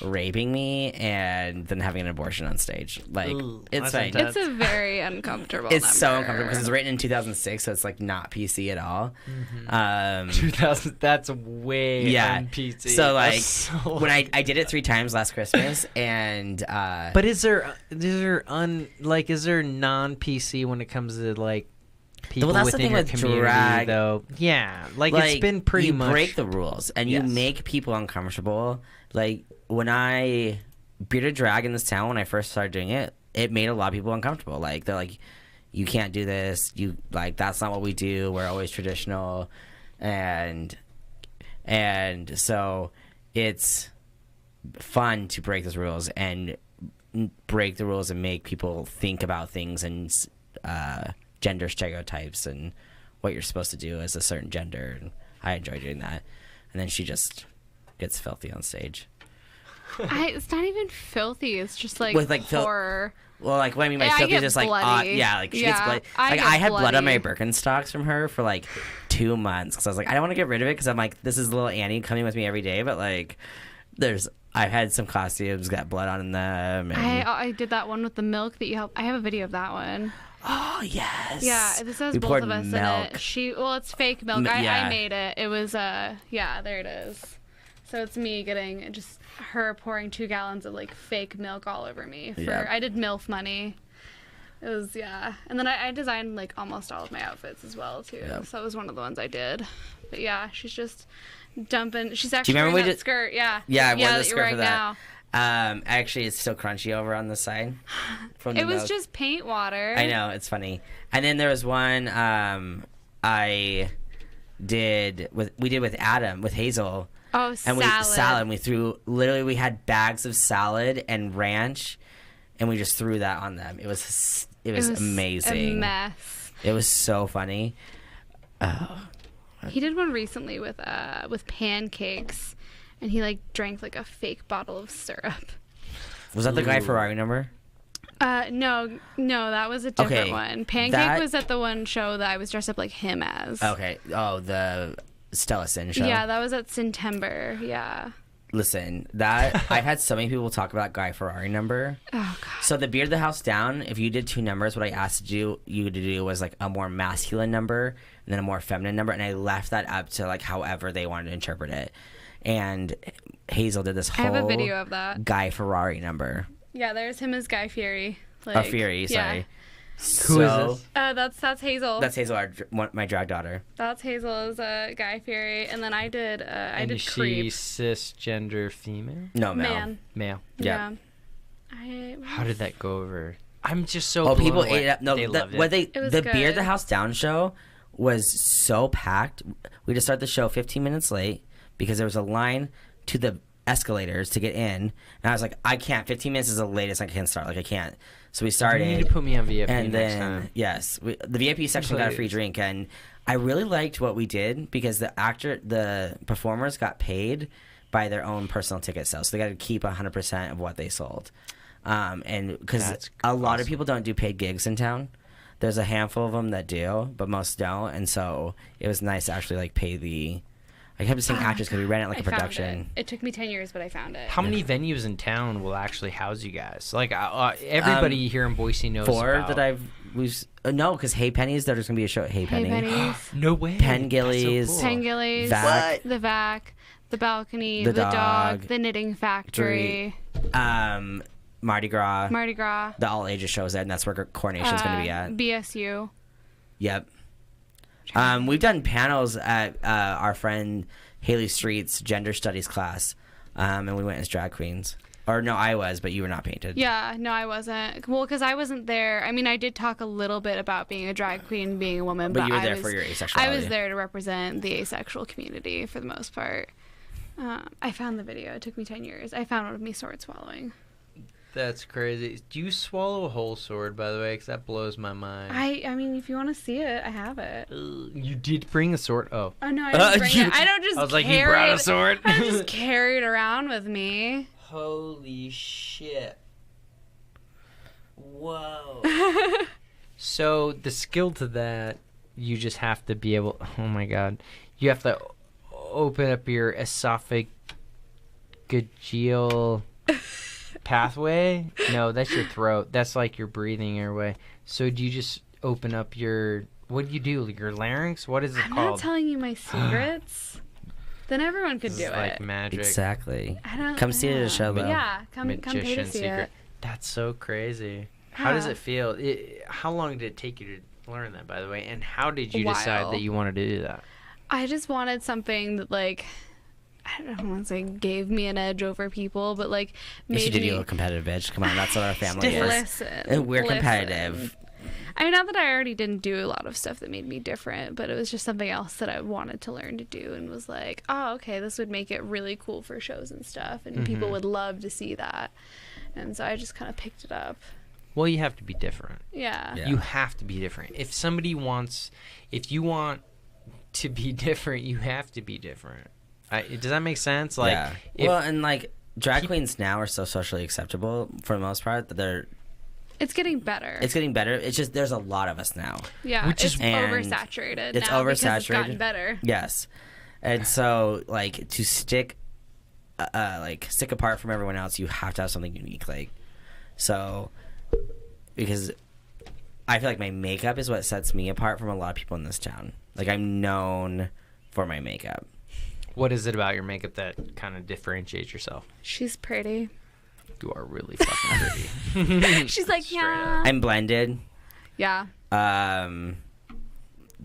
raping me and then having an abortion on stage. It's fine. It's a very uncomfortable It's number. so uncomfortable because it's written in 2006, so it's not PC at all. Mm-hmm. 2000. That's way on PC. So when I did it 3 times last Christmas, and but is there non-PC when it comes to people that's within the thing your with community, drag, though? Yeah, it's been pretty much. You break the rules and you make people uncomfortable. When I bearded drag in this town, when I first started doing it, it made a lot of people uncomfortable. They're you can't do this. You that's not what we do. We're always traditional, and so it's fun to break those rules and break the rules and make people think about things and gender stereotypes and what you're supposed to do as a certain gender. And I enjoy doing that. And then she just gets filthy on stage. It's not even filthy. It's just With, horror. Well, like, what I mean by silky is just like, she gets bloody. Like, I had blood on my Birkenstocks from her for like 2 months because I was like, I don't want to get rid of it because I'm like, this is little Annie coming with me every day. But like, I've had some costumes got blood on them. And... I did that one with the milk that you helped. I have a video of that one. Oh yes. Yeah, this has both of us in it. It's fake milk. I made it. It was there it is. So it's me getting just her pouring 2 gallons of like fake milk all over me. I did MILF money. It was and then I designed like almost all of my outfits as well too. Yep. So it was one of the ones I did. But yeah, she's just dumping. She's actually wearing that skirt. Yeah. Yeah, I wore the skirt for that. Now. Actually, it's still crunchy over on the side. From the it was milk. Just paint water. I know, it's funny. And then there was one we did with Adam, with Hazel. Oh, salad. And we had bags of salad and ranch, and we just threw that on them. It was amazing. A mess. It was so funny. Oh. He did one recently with pancakes, and he like drank like a fake bottle of syrup. Was that the Guy Ferrari number? No, that was a different one. Pancake was at the one show that I was dressed up like him as. Okay. Oh, the Stella Sin show. Yeah, that was at September. Yeah. Listen, I've had so many people talk about Guy Ferrari number. Oh god. So the Beard the House Down, if you did 2 numbers, what I asked you to do was like a more masculine number and then a more feminine number, and I left that up to like however they wanted to interpret it. And Hazel did this whole I have a video of that Guy Ferrari number. Yeah, there's him as Guy Fieri. Fury, sorry. Yeah. Who is this? That's Hazel. That's Hazel, my drag daughter. That's Hazel as Guy Fieri, and then I did and did is Creep. she cisgender female? No, man. Male. Yeah. How did that go over? I'm just so. Oh, people ate it up. No, they loved it. The good. Beard the House Down show was so packed. We just started the show 15 minutes late because there was a line to the escalators to get in, and I was like, I can't. 15 minutes is the latest I can start. Like, I can't. So we started. You need to put me on VIP and next then, time. Yes, the VIP section got a free drink, and I really liked what we did because the performers got paid by their own personal ticket sales, so they got to keep 100% of what they sold. And because a lot of people don't do paid gigs in town, there's a handful of them that do, but most don't, and so it was nice to actually like pay the. I kept saying actors because we ran it like a production. It took me 10 years, but I found it. How many venues in town will actually house you guys? Like everybody here in Boise knows. 4 about. that no, because Hey Pennies, there's gonna be a show at Hey Penny. No way. Pen Gillies, so cool. Pen Gillies, Vac. the Vac, the Balcony, The the Dog, the Knitting Factory, Mardi Gras, the all ages shows there, and that's where Coronation's gonna be at. BSU. Yep. We've done panels at our friend Haley Street's gender studies class, and we went as drag queens. Or no, I was, but you were not painted. Yeah, no, I wasn't. Well, because I wasn't there. I mean, I did talk a little bit about being a drag queen, being a woman, but you were there for your asexuality. I was there to represent the asexual community for the most part. I found the video. It took me 10 years. I found one of me sword swallowing. That's crazy. Do you swallow a whole sword, by the way? Because that blows my mind. I mean, if you want to see it, I have it. You did bring a sword? Oh. Oh, no, I didn't bring it. I don't just I was like, you brought a sword? I don't just carry it around with me. Holy shit. Whoa. So, the skill to that, you just have to be able... Oh, my God. You have to open up your esophageal... pathway? No, that's your throat. That's like your breathing airway. So do you just open up your... What do you do? Your larynx? What is it called? I'm not telling you my secrets. Then everyone could do it. Like magic. Exactly. Come see it at a show, though. Yeah, come pay to see it. That's so crazy. How does it feel? How long did it take you to learn that, by the way? And how did you decide that you wanted to do that? I just wanted something that, like... I don't want to say gave me an edge over people, but like made you did you a competitive bitch. Come on, that's what our family is. Listen, we're competitive. I mean, not that I already didn't do a lot of stuff that made me different, but it was just something else that I wanted to learn to do, and was like, oh, okay, this would make it really cool for shows and stuff, and people would love to see that, and so I just kind of picked it up. Well, you have to be different. Yeah. You have to be different. If you want to be different, you have to be different. Does that make sense? Like, yeah. Well, and like drag queens now are so socially acceptable for the most part that It's getting better. It's getting better. It's just there's a lot of us now. Yeah, Which is oversaturated. It's now oversaturated. Because it's gotten better. Yes, and so like to stick apart from everyone else, you have to have something unique. Like, so because I feel like my makeup is what sets me apart from a lot of people in this town. Like, I'm known for my makeup. What is it about your makeup that kind of differentiates yourself? She's pretty. You are really fucking pretty. She's like, yeah. I'm blended. Yeah. The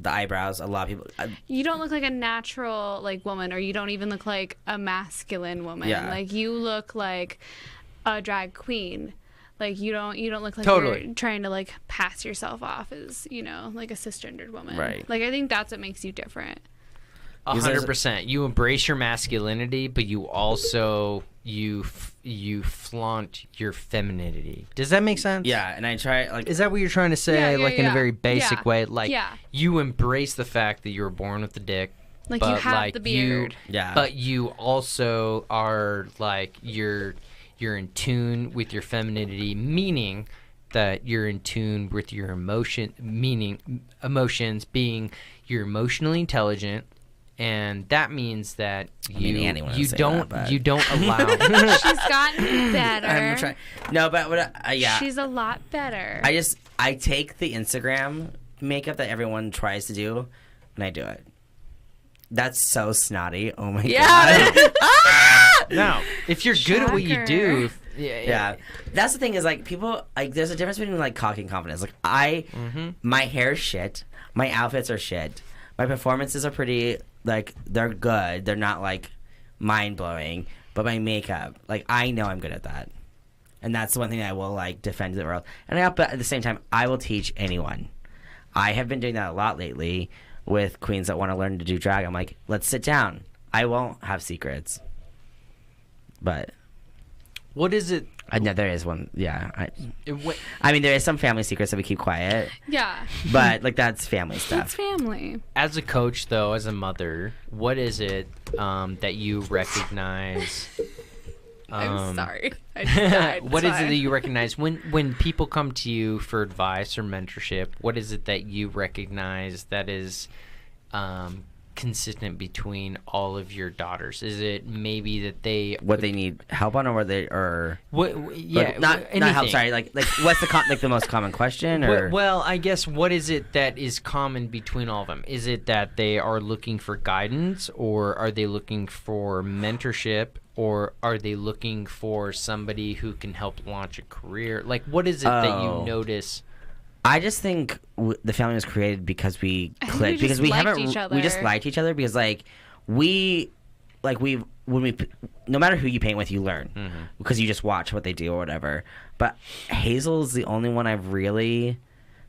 eyebrows, a lot of people. You don't look like a natural like woman, or you don't even look like a masculine woman. Yeah. Like, you look like a drag queen. Like, you don't look like Totally. you're trying to like pass yourself off as, you know, like a cisgendered woman. Right. Like, I think that's what makes you different. 100%. You embrace your masculinity, but you also you flaunt your femininity. Does that make sense? Yeah, and I try like. Is that what you're trying to say? Yeah, like in a very basic yeah, way, like yeah. you embrace the fact that you were born with the dick. Like, but you have like the beard. Yeah. But you also are like you're in tune with your femininity, meaning that you're in tune with your emotions, being you're emotionally intelligent. And that means that you don't allow. She's gotten better. I'm trying. No, but yeah. She's a lot better. I take the Instagram makeup that everyone tries to do, and I do it. That's so snotty. Oh my god. No, if you're good at what you do, yeah. That's the thing is like people like there's a difference between like cocky and confidence. Like my hair's shit, my outfits are shit, my performances are pretty. Like, they're good. They're not, like, mind-blowing. But my makeup, like, I know I'm good at that. And that's the one thing I will, like, defend to the world. And but at the same time, I will teach anyone. I have been doing that a lot lately with queens that want to learn to do drag. I'm like, let's sit down. I won't have secrets. But... What is it? No, there is one. Yeah. I mean, there is some family secrets that we keep quiet. Yeah. But, like, that's family stuff. It's family. As a coach, though, as a mother, what is it that you recognize? I'm sorry. I just died. What is it that you recognize when people come to you for advice or mentorship? What is it that you recognize that is consistent between all of your daughters? Is it maybe that they need help on, or not help? Sorry, like what's the most common question? Or well, I guess what is it that is common between all of them? Is it that they are looking for guidance, or are they looking for mentorship, or are they looking for somebody who can help launch a career? Like, what is it that you notice? I just think the family was created because we clicked, because we haven't we just liked each other, because no matter who you paint with, you learn because you just watch what they do or whatever. But Hazel's the only one I've really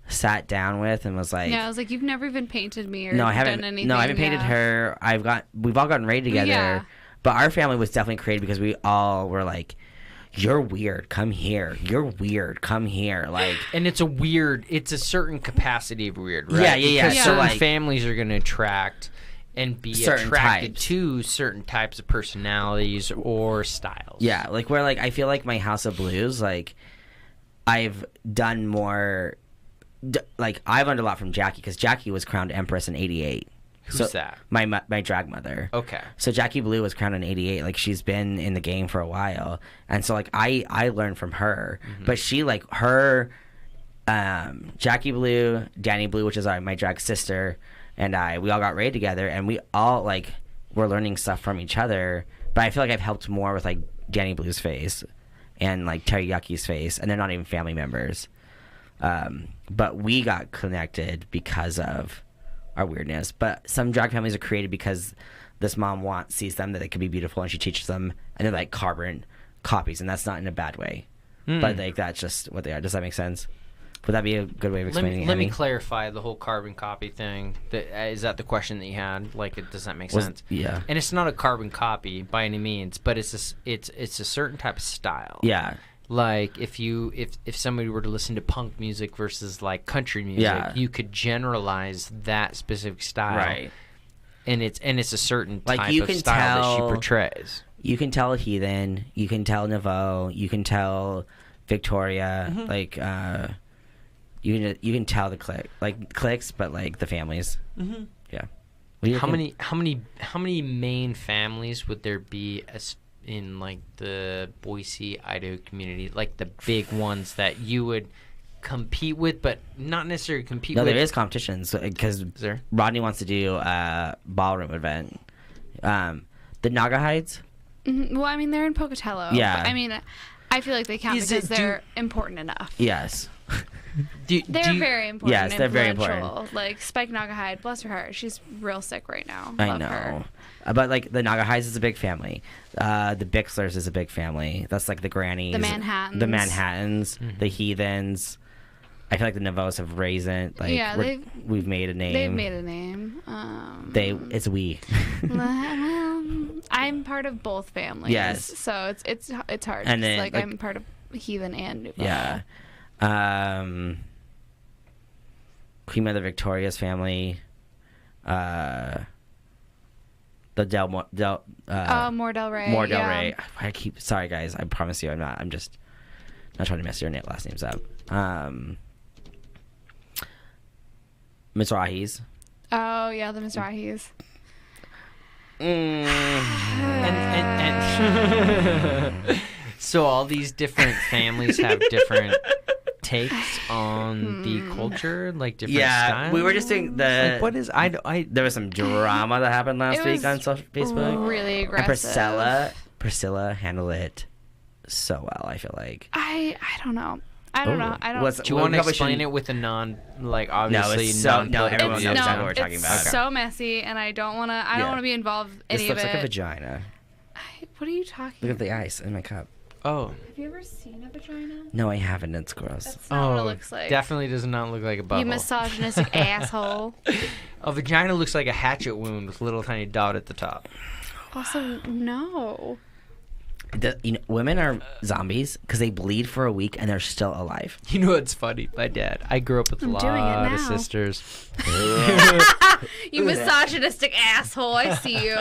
sat down with and was like, yeah, I was like, you've never even painted me or I haven't done anything. No, I haven't painted her. We've all gotten ready together. Yeah. But our family was definitely created because we all were like, you're weird, come here. You're weird, come here. Like, and it's a certain capacity of weird, right? Yeah. Because certain families are going to attract and be attracted to certain types of personalities or styles. Yeah, like where I feel like my House of Blues, like I've done more. I've learned a lot from Jackie, because Jackie was crowned Empress in '88. Who's that? My drag mother. Okay. So Jackie Blue was crowned in '88. Like, she's been in the game for a while, and so I learned from her. But she Jackie Blue, Danny Blue, which is my drag sister, and we all got raised together, and we all were learning stuff from each other. But I feel like I've helped more with Danny Blue's face and Teriyuki's face, and they're not even family members. But we got connected because of our weirdness. But some drag families are created because this mom sees them that they can be beautiful, and she teaches them, and they're carbon copies, and that's not in a bad way. But that's just what they are. Does that make sense? Would that be a good way of explaining it? Let me clarify the whole carbon copy thing. Is that the question that you had? Does that make sense? Yeah. And it's not a carbon copy by any means, but it's a certain type of style. Yeah. Like, if somebody were to listen to punk music versus country music, you could generalize that specific style, right? And it's a certain type you of can style tell, that she portrays. You can tell Heathen, you can tell Nouveau, you can tell Victoria, like you can tell the cliques, but like the families. Mm-hmm. Yeah. How many main families would there be in like the Boise, Idaho community, like the big ones that you would compete with, but not necessarily compete with? No, there is competitions because Rodney wants to do a ballroom event. The Naga Heights. Mm-hmm. Well, I mean, they're in Pocatello. Yeah. But, I mean, I feel like they count because they're important enough. Yes. They're very important. Yes, they're very important. Like Spike Nagahide, bless her heart, she's real sick right now. I Love know. her. But like the Nagahides is a big family. The Bixlers is a big family. That's like the grannies. The Manhattans. The Manhattans. The Heathens. I feel like the Navos have raised like we've made a name. They've made a name. It's we. I'm part of both families. Yes. So it's hard. And then, like I'm part of Heathen and Nuba. Yeah. Queen Mother Victoria's family. The More Del Rey. More Del Rey. Sorry guys, I promise you I'm just not trying to mess your last names up. Mizrahis. Oh yeah, the Mizrahis. And so all these different families have different takes on the culture, like different styles. We were just doing the. Like, what is there was some drama that happened last week on Facebook. Really aggressive. And Priscilla handled it so well. I feel like. I don't know. I don't know. Do you want to explain it with a obviously no, everyone knows exactly what we're talking about. It's so messy, and I don't want to. I don't want to be involved in any of it. This looks like a vagina. What are you talking? Look at the ice in my cup. Oh. Have you ever seen a vagina? No, I haven't. It's gross. That's not what it looks like. Definitely does not look like a bubble. You misogynistic asshole. A vagina looks like a hatchet wound with a little tiny dot at the top. Also, no. Women are zombies because they bleed for a week and they're still alive. You know what's funny? My dad. I grew up with a lot of sisters. You misogynistic asshole. I see you.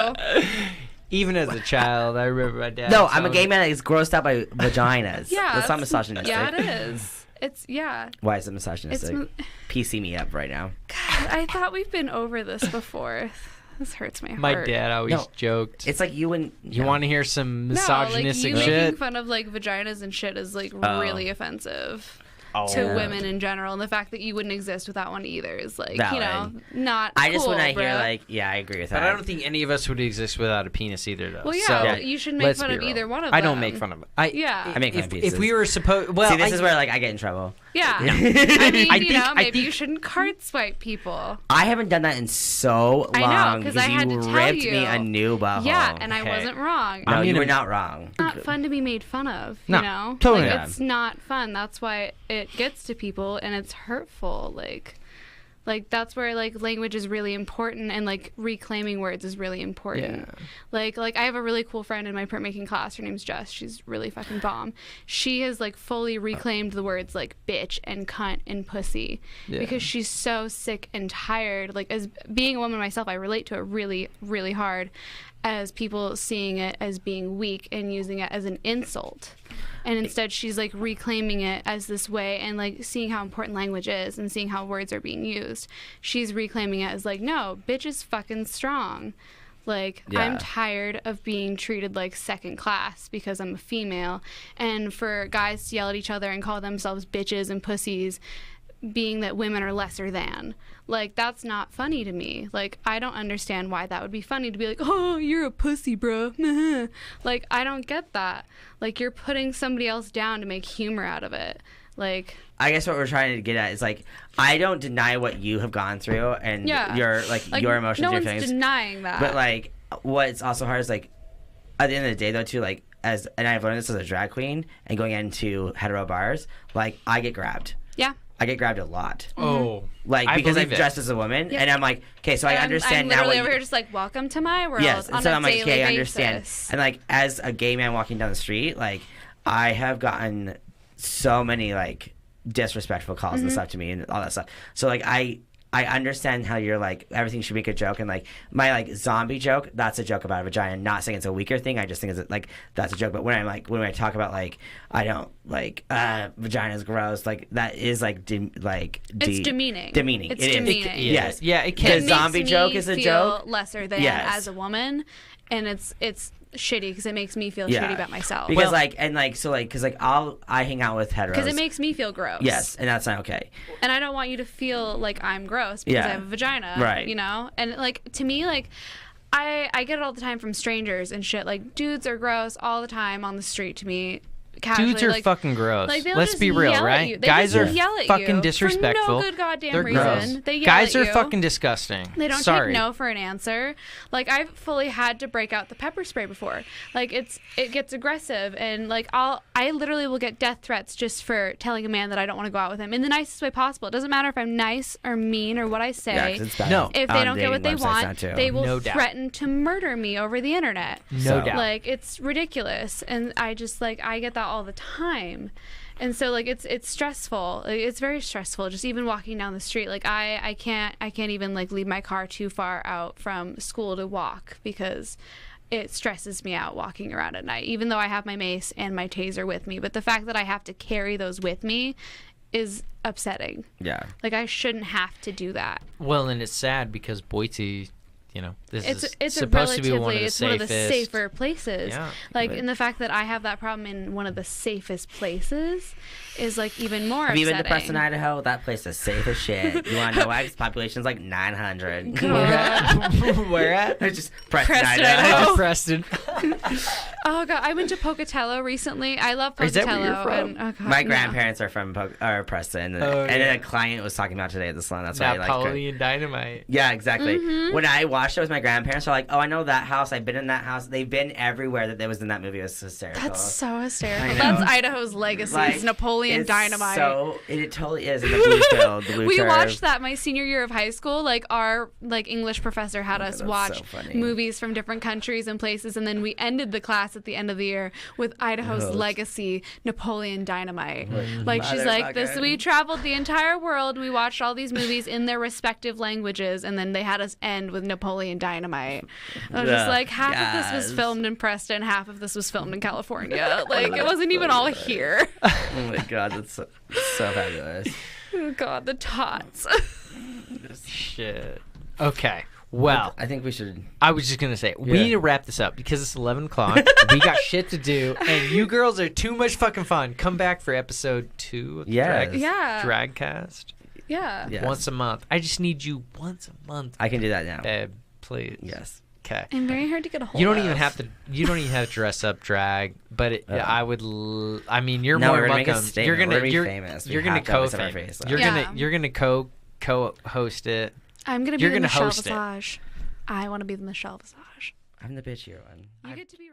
Even as a child, I remember my dad. No, I'm a gay man that is grossed out by vaginas. Yeah. That's not misogynistic. Yeah, it is. It's, yeah. Why is it misogynistic? PC me up right now. God, I thought we've been over this before. This hurts my heart. My dad always joked. It's like you and... You want to hear some misogynistic like you shit? making fun of like vaginas and shit is like really offensive. To women in general, and the fact that you wouldn't exist without one either is like, valid. Not I just cool, when I bro. hear like, I agree with that. But I don't think any of us would exist without a penis either, though. Well, yeah, so, you shouldn't make fun of either one of them. I don't make fun of it. I make fun of penises. If we were supposed... Well, see, this is where like I get in trouble. Yeah. No. I mean, maybe you shouldn't card swipe people. I haven't done that in so long. I know, because I had to tell ripped you. me a new butthole. Yeah, and I wasn't wrong. No, you were not wrong. It's not fun to be made fun of, you know? Totally like, it's not fun. That's why it gets to people, and it's hurtful. Like that's where like language is really important, and like reclaiming words is really important. Yeah. Like I have a really cool friend in my printmaking class. Her name's Jess. She's really fucking bomb. She has like fully reclaimed the words like bitch and cunt and pussy because she's so sick and tired. Like as being a woman myself, I relate to it really, really hard as people seeing it as being weak and using it as an insult. And instead she's like reclaiming it as this way, and like seeing how important language is and seeing how words are being used. She's reclaiming it as like, no, bitch is fucking strong. Like, I'm tired of being treated like second class because I'm a female, and for guys to yell at each other and call themselves bitches and pussies, being that women are lesser than. Like, that's not funny to me. Like, I don't understand why that would be funny to be like, oh, you're a pussy, bro. Like, I don't get that. Like, you're putting somebody else down to make humor out of it. Like, I guess what we're trying to get at is like, I don't deny what you have gone through and your your emotions, no your one's feelings. denying that. But like, what's also hard is like, at the end of the day though too, like and I've learned this as a drag queen and going into hetero bars, like I get grabbed. Yeah. I get grabbed a lot. Oh. Like, because I'm dressed as a woman, and I'm like, okay, so I understand now. I'm literally over here just like, welcome to my world. Yes, and on so a I'm like, daily okay, I basis. understand. And like, as a gay man walking down the street, like, I have gotten so many like disrespectful calls and stuff to me and all that stuff. So like, I I understand how you're like everything should make a joke, and like my like zombie joke, that's a joke about a vagina. Not saying it's a weaker thing. I just think it's like that's a joke. But when I talk about like I don't like vagina's gross, like that is like it's demeaning. Demeaning. It's demeaning. Yes. Yeah. It can. The zombie joke is a joke. Lesser than as a woman, and it's shitty because it makes me feel shitty about myself. Because because I hang out with heteros because it makes me feel gross. Yes, and that's not okay. And I don't want you to feel like I'm gross because I have a vagina, right? You know, and like to me, like I get it all the time from strangers and shit. Like dudes are gross all the time on the street to me. Casually, dudes are like, fucking gross. Like, Let's be real, right? Guys are fucking disrespectful. For no good goddamn They're reason. gross. They yell Guys at are you. fucking disgusting. They don't Sorry. take no for an answer. Like I've fully had to break out the pepper spray before. Like it gets aggressive, and like I literally will get death threats just for telling a man that I don't want to go out with him in the nicest way possible. It doesn't matter if I'm nice or mean or what I say. Yeah, no. If they don't get what they want, they will threaten to murder me over the internet. No doubt. Like it's ridiculous, and I just like I get that all the time. And so like it's stressful. It's very stressful just even walking down the street. Like I can't even like leave my car too far out from school to walk because it stresses me out walking around at night, even though I have my mace and my taser with me. But the fact that I have to carry those with me is upsetting. Yeah. Like I shouldn't have to do that. Well, and it's sad because Boise, you know, it's supposed to be one of the safest. One of the safer places. Yeah. Like, and the fact that I have that problem in one of the safest places is like even more Have upsetting. you been to Preston, Idaho? That place is safe as shit. You want to know why? Its population's like 900. Where at? It's just Preston, Preston, Idaho. Idaho. Preston. Oh god, I went to Pocatello recently. I love Pocatello. Is that where you're from? And, oh, God, My no. grandparents are from Preston, and then a client was talking about today at the salon. That's why I like Napoleon Dynamite. Yeah, exactly. Mm-hmm. When I watched it with my grandparents, they're like, "Oh, I know that house. I've been in that house. They've been everywhere that was in that movie. It was hysterical." That's so hysterical. I know. That's Idaho's legacy. Like, It's Napoleon it's Dynamite. So it totally is in the blue field, the blue We turf. watched that my senior year of high school. Like our English professor had us that's watch so funny. movies from different countries and places, and then we ended the class at the end of the year with Idaho's legacy, Napoleon Dynamite. Like she's like, we traveled the entire world. We watched all these movies in their respective languages, and then they had us end with Napoleon Dynamite. I was just like, half of this was filmed in Preston, half of this was filmed in California. Like it wasn't even all here. Oh my god, that's so fabulous. Oh god, the tots. Shit. Okay. Well, I think we should. I was just gonna say we need to wrap this up because it's 11 o'clock. We got shit to do, and you girls are too much fucking fun. Come back for episode 2 of the Dragcast. Yeah. Yes. Once a month. I just need you once a month. I can do that now. Babe, please. Yes. Okay. I'm very hard to get a hold of. You don't even have to dress up drag, but I would. I mean, you're more we're gonna welcome. make a statement. You're gonna We're gonna be you're, famous. We you're gonna have to have this on our co-fame. face. You're gonna co-host it. I'm gonna be You're the gonna Michelle host it. Visage. I want to be the Michelle Visage. I'm the bitch here one. You get to be.